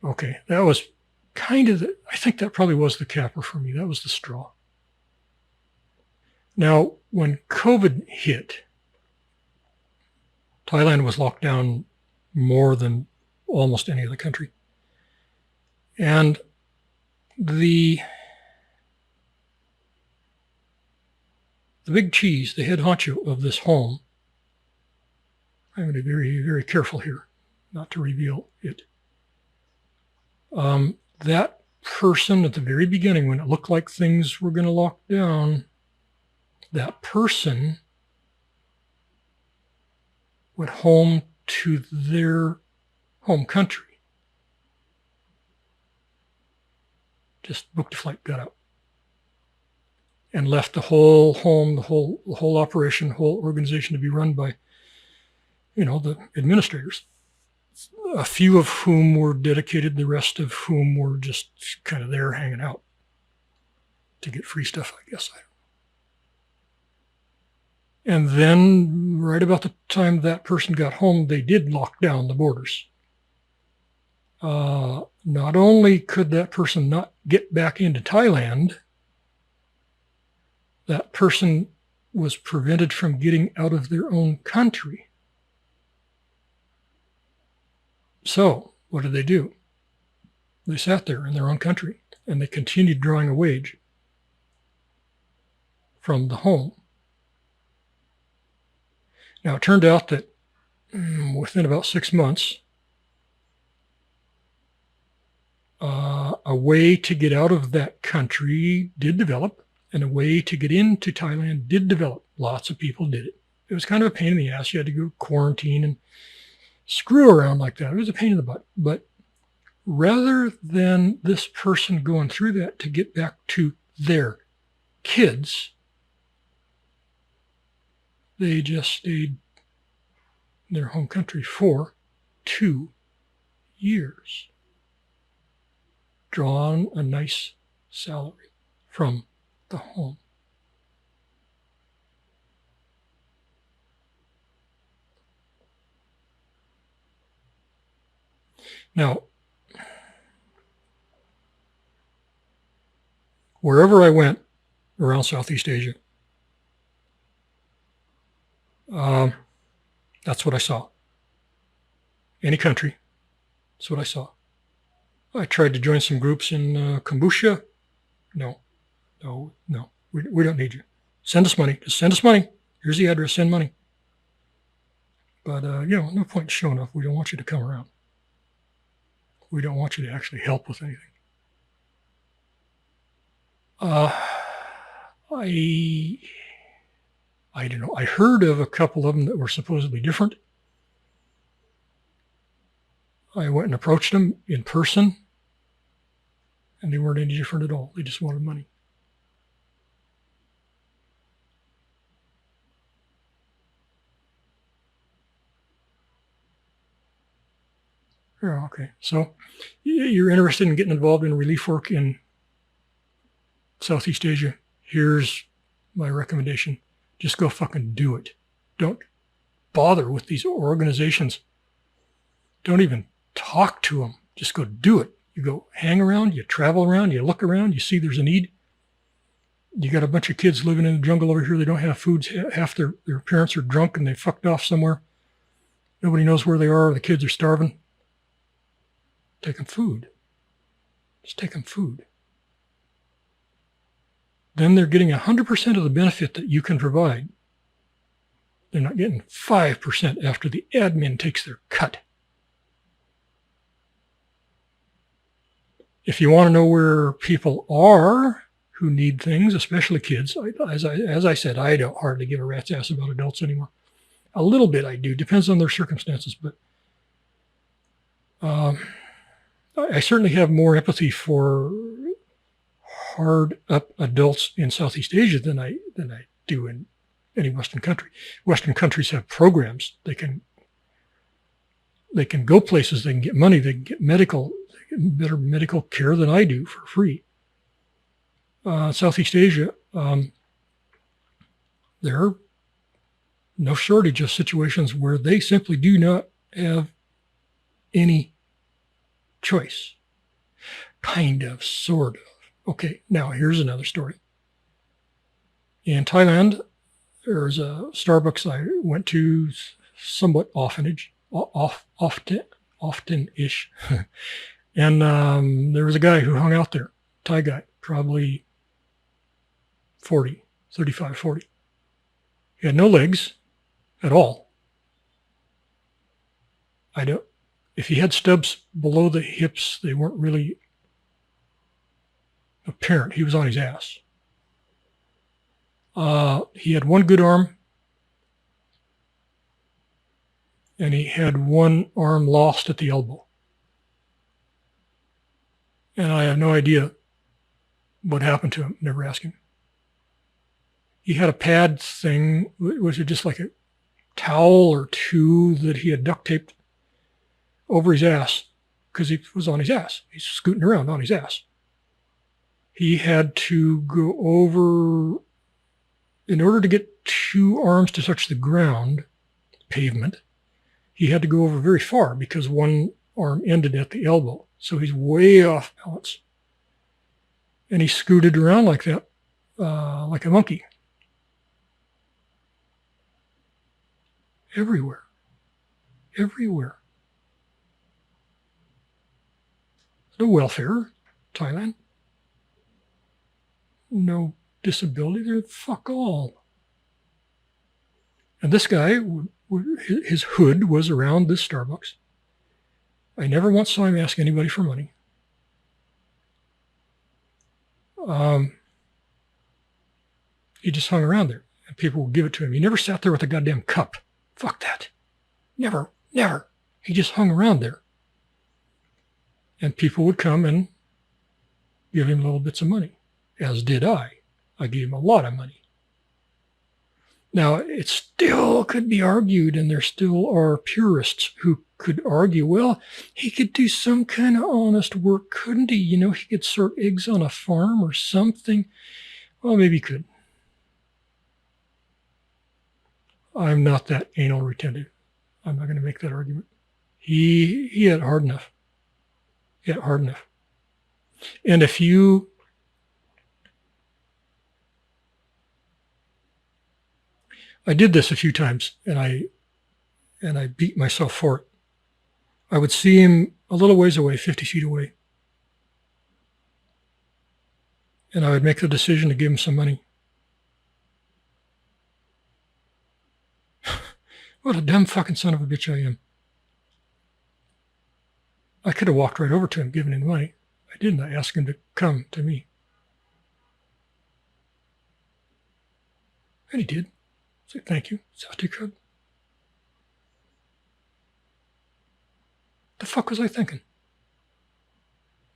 Okay, that was kind of I think that probably was the capper for me. That was the straw. Now, when COVID hit, Thailand was locked down more than almost any other country. And the big cheese, the head honcho of this home, I'm going to be very, very careful here not to reveal it. That person at the very beginning, when it looked like things were going to lock down, that person went home to their home country. Just booked a flight, got out, and left the whole home, the whole operation, the whole organization to be run by, the administrators. A few of whom were dedicated, the rest of whom were just kind of there hanging out to get free stuff, I guess. And then right about the time that person got home, they did lock down the borders. Not only could that person not get back into Thailand, that person was prevented from getting out of their own country. So what did they do? They sat there in their own country and they continued drawing a wage from the home. Now, it turned out that within about 6 months, a way to get out of that country did develop, and a way to get into Thailand did develop. Lots of people did it. It was kind of a pain in the ass. You had to go quarantine and screw around like that. It was a pain in the butt. But rather than this person going through that to get back to their kids, they just stayed in their home country for 2 years, drawn a nice salary from the home. Now, wherever I went around Southeast Asia, that's what I saw. Any country, that's what I saw. I tried to join some groups in Cambodia. No. We don't need you. Send us money. Just send us money. Here's the address. Send money. But, no point in showing up. We don't want you to come around. We don't want you to actually help with anything. I don't know. I heard of a couple of them that were supposedly different. I went and approached them in person, and they weren't any different at all. They just wanted money. Yeah, okay. So you're interested in getting involved in relief work in Southeast Asia. Here's my recommendation. Just go fucking do it. Don't bother with these organizations. Don't even talk to them. Just go do it. You go hang around, you travel around, you look around, you see there's a need. You got a bunch of kids living in the jungle over here. They don't have food. Half their parents are drunk and they fucked off somewhere. Nobody knows where they are. The kids are starving. Take them food. Just take them food. Then they're getting 100% of the benefit that you can provide. They're not getting 5% after the admin takes their cut. If you want to know where people are who need things, especially kids, as I said, I don't hardly give a rat's ass about adults anymore. A little bit I do. Depends on their circumstances, but I certainly have more empathy for hard up adults in Southeast Asia than I do in any Western country. Western countries have programs. They can go places. They can get money. They can get better medical care than I do for free. Southeast Asia, there are no shortage of situations where they simply do not have any choice. Kind of, sort of. Okay, now here's another story. In Thailand, there's a Starbucks I went to somewhat often-ish. And there was a guy who hung out there, Thai guy, probably 35, 40. He had no legs at all. If he had stubs below the hips, they weren't really apparent. He was on his ass. He had one good arm, and he had one arm lost at the elbow. And I have no idea what happened to him. Never asked him. He had a pad thing. Was it just like a towel or two that he had duct taped over his ass because he was on his ass. He's scooting around on his ass. He had to go over, in order to get two arms to touch the ground, pavement, he had to go over very far because one arm ended at the elbow. So he's way off balance. And he scooted around like that, like a monkey. Everywhere. Everywhere. No welfare, Thailand. No disability, there's fuck all. And this guy, his hood was around this Starbucks. I never once saw him ask anybody for money. He just hung around there, and people would give it to him. He never sat there with a goddamn cup. Fuck that. Never, never. He just hung around there. And people would come and give him little bits of money, as did I. I gave him a lot of money. Now, it still could be argued, and there still are purists who could argue, well, he could do some kind of honest work, couldn't he? You know, he could sort eggs on a farm or something. Well, maybe he could. I'm not that anal retentive. I'm not going to make that argument. He had it hard enough. Yeah, hard enough. And if you, I did this a few times, and I beat myself for it. I would see him a little ways away, 50 feet away, and I would make the decision to give him some money. What a dumb fucking son of a bitch I am. I could have walked right over to him, given him the money. I didn't. I asked him to come to me. And he did. I said, thank you. The fuck was I thinking?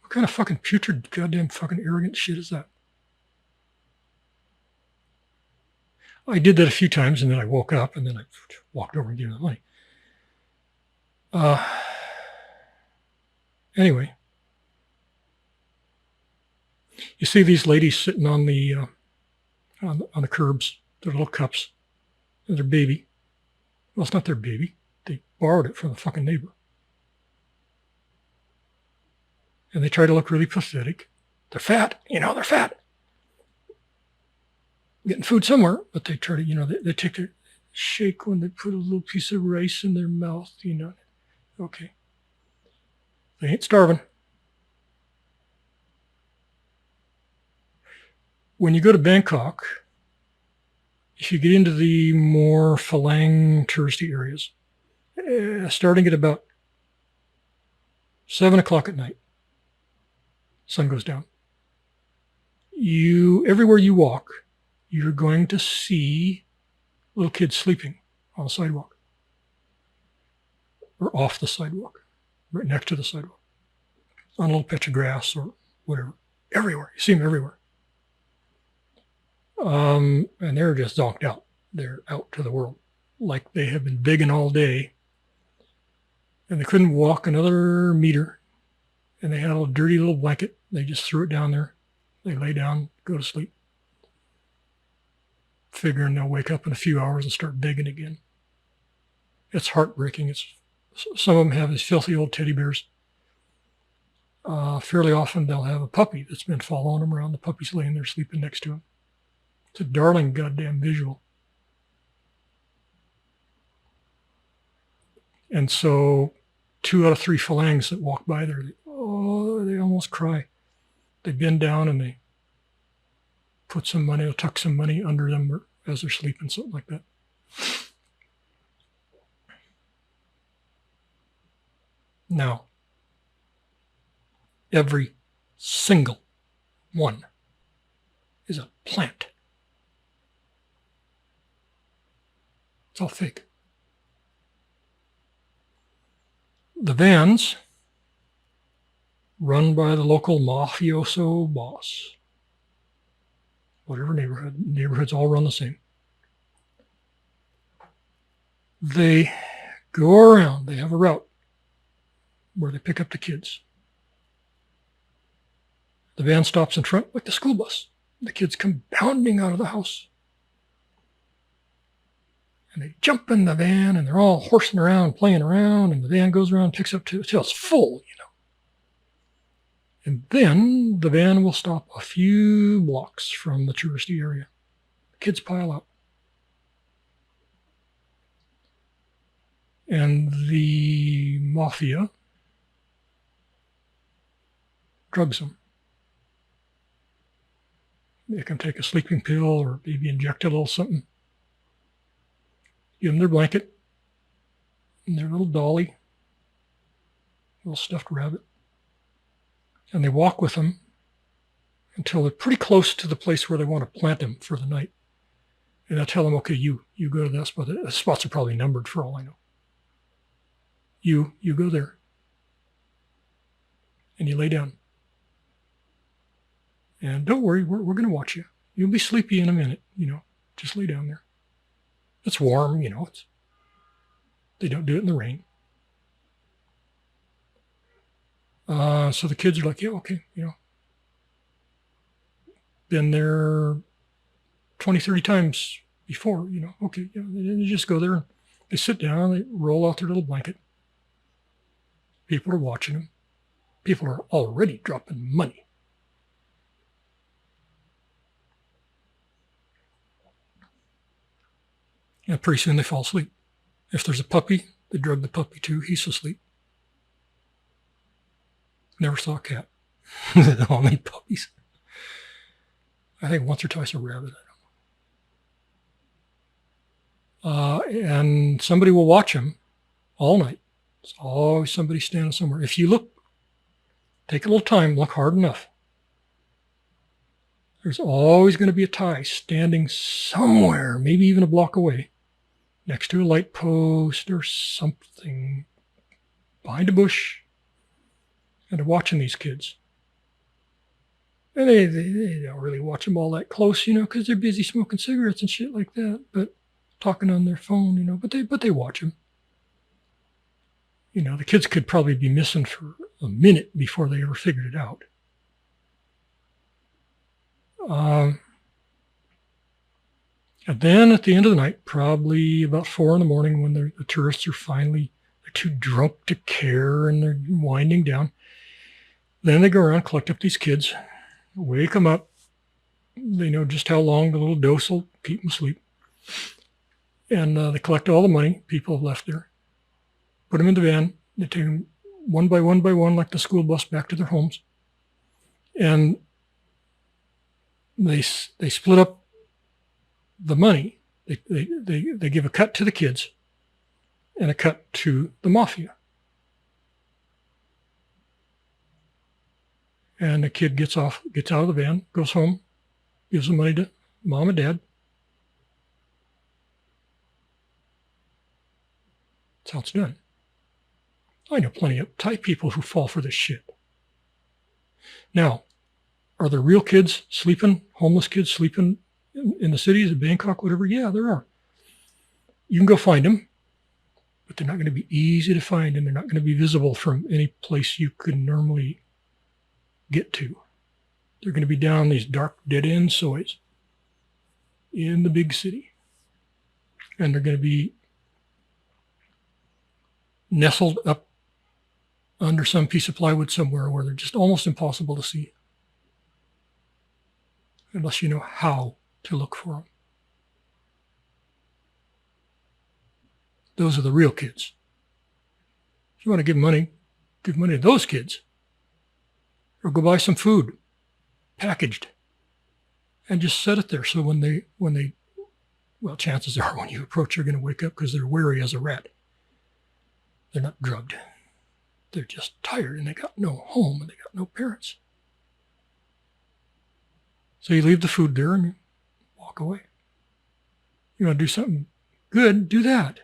What kind of fucking putrid, goddamn fucking arrogant shit is that? I did that a few times, and then I woke up, and then I walked over and gave him the money. Anyway, you see these ladies sitting on the curbs, their little cups, and their baby. Well, it's not their baby. They borrowed it from the fucking neighbor. And they try to look really pathetic. They're fat, they're fat. Getting food somewhere, but they try to, they take their shake when they put a little piece of rice in their mouth, Okay. They ain't starving. When you go to Bangkok, if you get into the more Phalang touristy areas, starting at about 7 o'clock at night, sun goes down. Everywhere you walk, you're going to see little kids sleeping on the sidewalk or off the sidewalk, right next to the sidewalk, on a little patch of grass or whatever. Everywhere. You see them everywhere. And they're just zonked out. They're out to the world. Like they have been bigging all day. And they couldn't walk another meter. And they had a dirty little blanket. They just threw it down there. They lay down, go to sleep, figuring they'll wake up in a few hours and start digging again. It's heartbreaking. Some of them have these filthy old teddy bears. Fairly often they'll have a puppy that's been following them around. The puppy's laying there sleeping next to him. It's a darling goddamn visual. And so 2 out of 3 Phalangs that walk by there, they almost cry. They bend down and they put some money, they'll tuck some money under them or as they're sleeping, something like that. Now, every single one is a plant. It's all fake. The vans run by the local mafioso boss. Whatever neighborhoods all run the same. They go around. They have a route where they pick up the kids. The van stops in front like the school bus. The kids come bounding out of the house. And they jump in the van and they're all horsing around, playing around, and the van goes around, picks up till it's full, And then the van will stop a few blocks from the touristy area. The kids pile out. And the mafia drugs them. They can take a sleeping pill or maybe inject a little something. Give them their blanket and their little dolly, little stuffed rabbit. And they walk with them until they're pretty close to the place where they want to plant them for the night. And they'll tell them, okay, you go to that spot. The spots are probably numbered for all I know. You go there. And you lay down. And don't worry, we're going to watch you. You'll be sleepy in a minute, Just lay down there. It's warm, they don't do it in the rain. So the kids are like, yeah, okay, Been there 20, 30 times before, okay, they just go there and they sit down, they roll out their little blanket. People are watching them. People are already dropping money. And pretty soon they fall asleep. If there's a puppy, they drug the puppy too. He's asleep. Never saw a cat. How many puppies? I think once or twice a rabbit. And somebody will watch them all night. There's always somebody standing somewhere. If you look, take a little time, look hard enough. There's always going to be a Thai standing somewhere, maybe even a block away, next to a light post or something, behind a bush, and they're watching these kids. And they don't really watch them all that close, because they're busy smoking cigarettes and shit like that, but talking on their phone, but they watch them. The kids could probably be missing for a minute before they ever figured it out. And then at the end of the night, probably about 4 a.m, when the tourists are finally, they're too drunk to care and they're winding down, then they go around, collect up these kids, wake them up. They know just how long the little dose will keep them asleep. And they collect all the money people have left there, put them in the van. They take them one by one, like the school bus, back to their homes. And they split up the money. They give a cut to the kids and a cut to the mafia. And the kid gets out of the van, goes home, gives the money to mom and dad. That's how it's done. I know plenty of Thai people who fall for this shit. Now, are there real kids sleeping, homeless kids sleeping in the cities of Bangkok, whatever? Yeah, there are. You can go find them, but they're not going to be easy to find, and they're not going to be visible from any place you could normally get to. They're going to be down these dark dead-end soys in the big city. And they're going to be nestled up under some piece of plywood somewhere where they're just almost impossible to see unless you know how to look for them. Those are the real kids. If you want to give money to those kids, or go buy some food packaged and just set it there. So when they, chances are when you approach, they're going to wake up because they're wary as a rat. They're not drugged. They're just tired and they got no home and they got no parents. So you leave the food there and you walk away. You want to do something good, do that.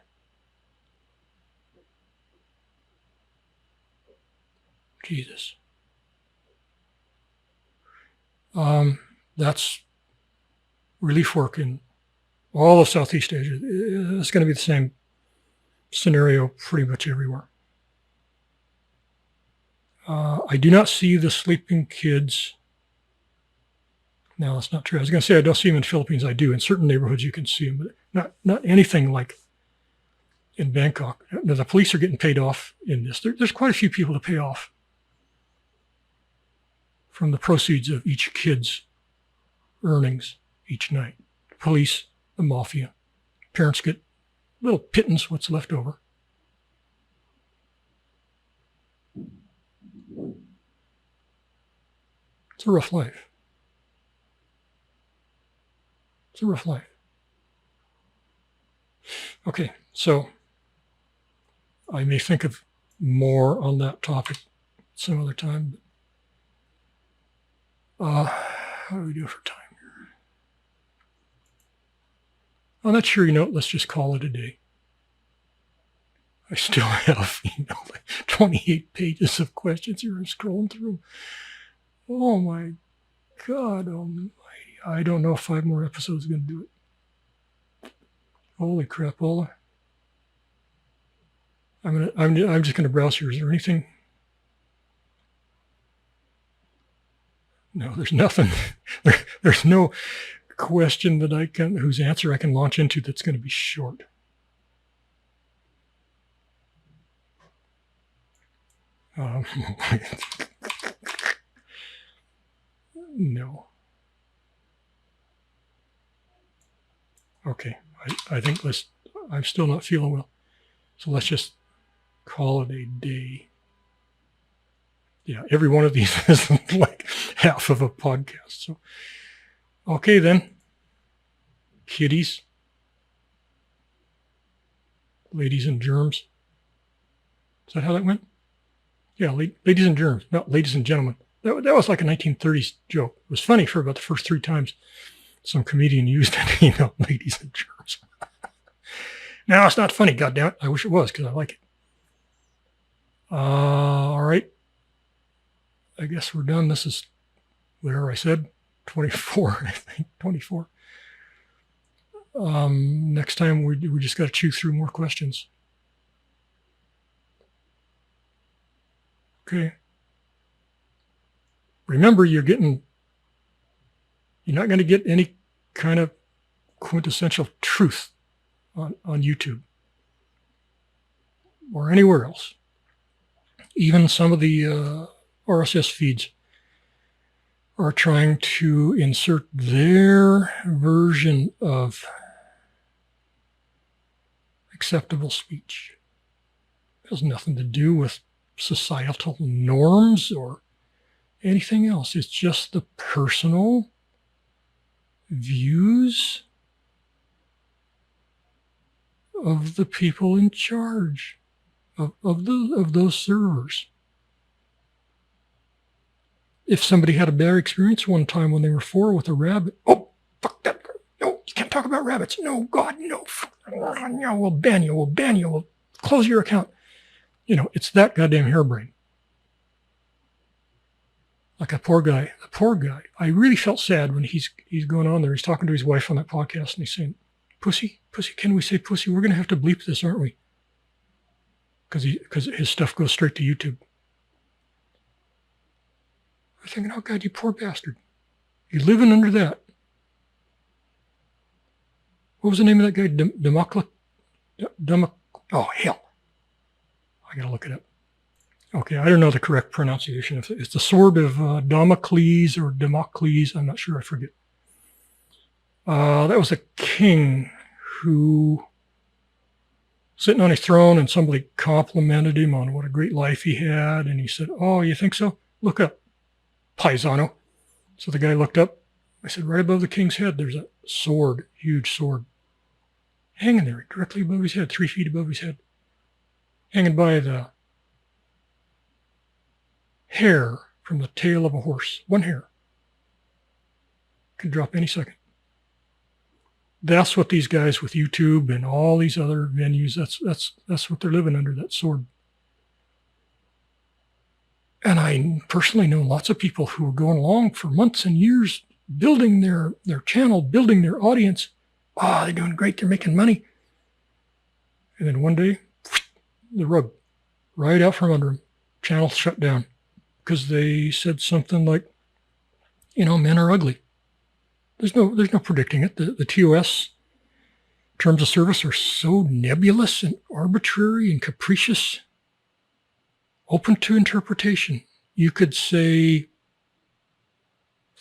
Jesus. That's relief work in all of Southeast Asia. It's going to be the same scenario pretty much everywhere. I do not see the sleeping kids. No, that's not true. I was going to say I don't see them in the Philippines. I do. In certain neighborhoods you can see them, but not anything like in Bangkok. Now, the police are getting paid off in this. There's quite a few people to pay off from the proceeds of each kid's earnings each night. The police, the mafia. Parents get little pittance, what's left over. It's a rough life. It's a rough life. Okay, so I may think of more on that topic some other time. How do we do for time here? On that cheery note, let's just call it a day. I still have, like 28 pages of questions here. I'm scrolling through. Oh my God almighty. I don't know if 5 more episodes are going to do it. Holy crapola. I'm just going to browse here. Is there anything? No, there's nothing. There's no question that whose answer I can launch into that's going to be short. No. Okay, I think I'm still not feeling well. So let's just call it a day. Yeah, every one of these is like half of a podcast. So, okay then. Kitties. Ladies and germs. Is that how that went? Yeah, ladies and germs. No, ladies and gentlemen. That was like a 1930s joke. It was funny for about the first 3 times some comedian used it, ladies and germs. No, it's not funny, goddammit. I wish it was because I like it. All right. I guess we're done. This is, whatever I said, 24, I think, 24. Next time we just got to chew through more questions. Okay. Remember, you're not going to get any kind of quintessential truth on YouTube or anywhere else. Even some of the RSS feeds are trying to insert their version of acceptable speech. It has nothing to do with societal norms or anything else. It's just the personal views of the people in charge of those servers. If somebody had a bad experience one time when they were 4 with a rabbit, oh, fuck that. No, you can't talk about rabbits. No, God, no. No, we'll ban you. We'll close your account. It's that goddamn harebrained. Like a poor guy. I really felt sad when he's going on there. He's talking to his wife on that podcast and he's saying, pussy, can we say pussy? We're going to have to bleep this, aren't we? Because his stuff goes straight to YouTube. I'm thinking, oh God, you poor bastard. You're living under that. What was the name of that guy? Oh, hell. I got to look it up. Okay, I don't know the correct pronunciation. It's the sword of Damocles or Democles. I'm not sure. I forget. That was a king who sitting on his throne and somebody complimented him on what a great life he had. And he said, oh, you think so? Look up, paisano. So the guy looked up. I said, right above the king's head, there's a sword, huge sword, hanging there directly above his head, 3 feet above his head, hanging by the hair from the tail of a horse. 1 hair. Could drop any second. That's what these guys with YouTube and all these other venues, that's what they're living under, that sword. And I personally know lots of people who are going along for months and years building their channel, building their audience. Oh, they're doing great. They're making money. And then one day, the rug right out from under them. Channel shut down because they said something like, men are ugly. There's no predicting it. The TOS terms of service are so nebulous and arbitrary and capricious, open to interpretation. You could say,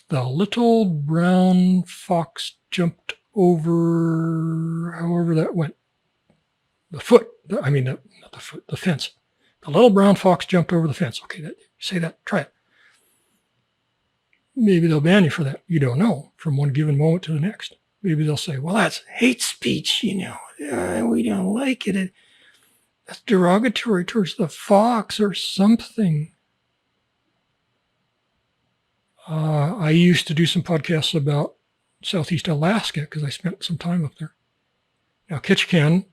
the little brown fox jumped over, however that went, the fence. The little brown fox jumped over the fence. Okay, say that, try it. Maybe they'll ban you for that. You don't know from one given moment to the next. Maybe they'll say, well, that's hate speech, we don't like it. That's derogatory towards the fox or something. I used to do some podcasts about Southeast Alaska because I spent some time up there. Now, Ketchikan,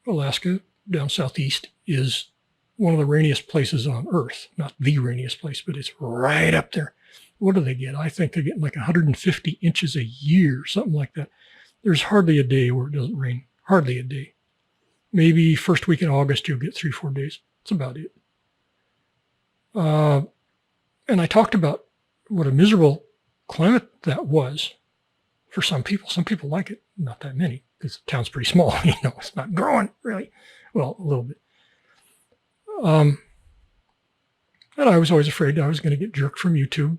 Alaska, down southeast, is one of the rainiest places on Earth. Not the rainiest place, but it's right up there. What do they get? I think they're getting like 150 inches a year, something like that. There's hardly a day where it doesn't rain. Hardly a day. Maybe first week in August, you'll get 3-4 days. That's about it. And I talked about what a miserable climate that was for some people. Some people like it. Not that many, because the town's pretty small. It's not growing, really. Well, a little bit. And I was always afraid I was going to get jerked from YouTube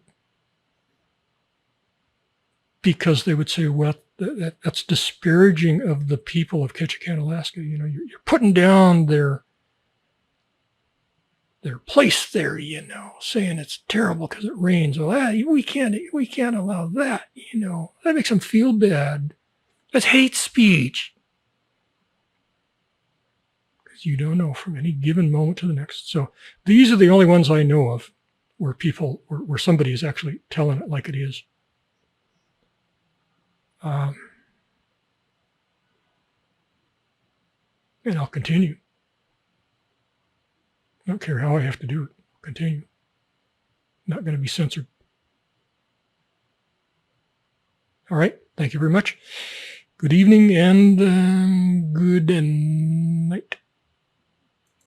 because they would say, well, that's disparaging of the people of Ketchikan, Alaska. You know, you're putting down their place there, you know, saying it's terrible because it rains. Well, we can't allow that, you know. That makes them feel bad. That's hate speech. Because you don't know from any given moment to the next. So these are the only ones I know of where where somebody is actually telling it like it is. And I'll continue. I don't care how I have to do it. I'll continue. Not going to be censored. All right. Thank you very much. Good evening and good night.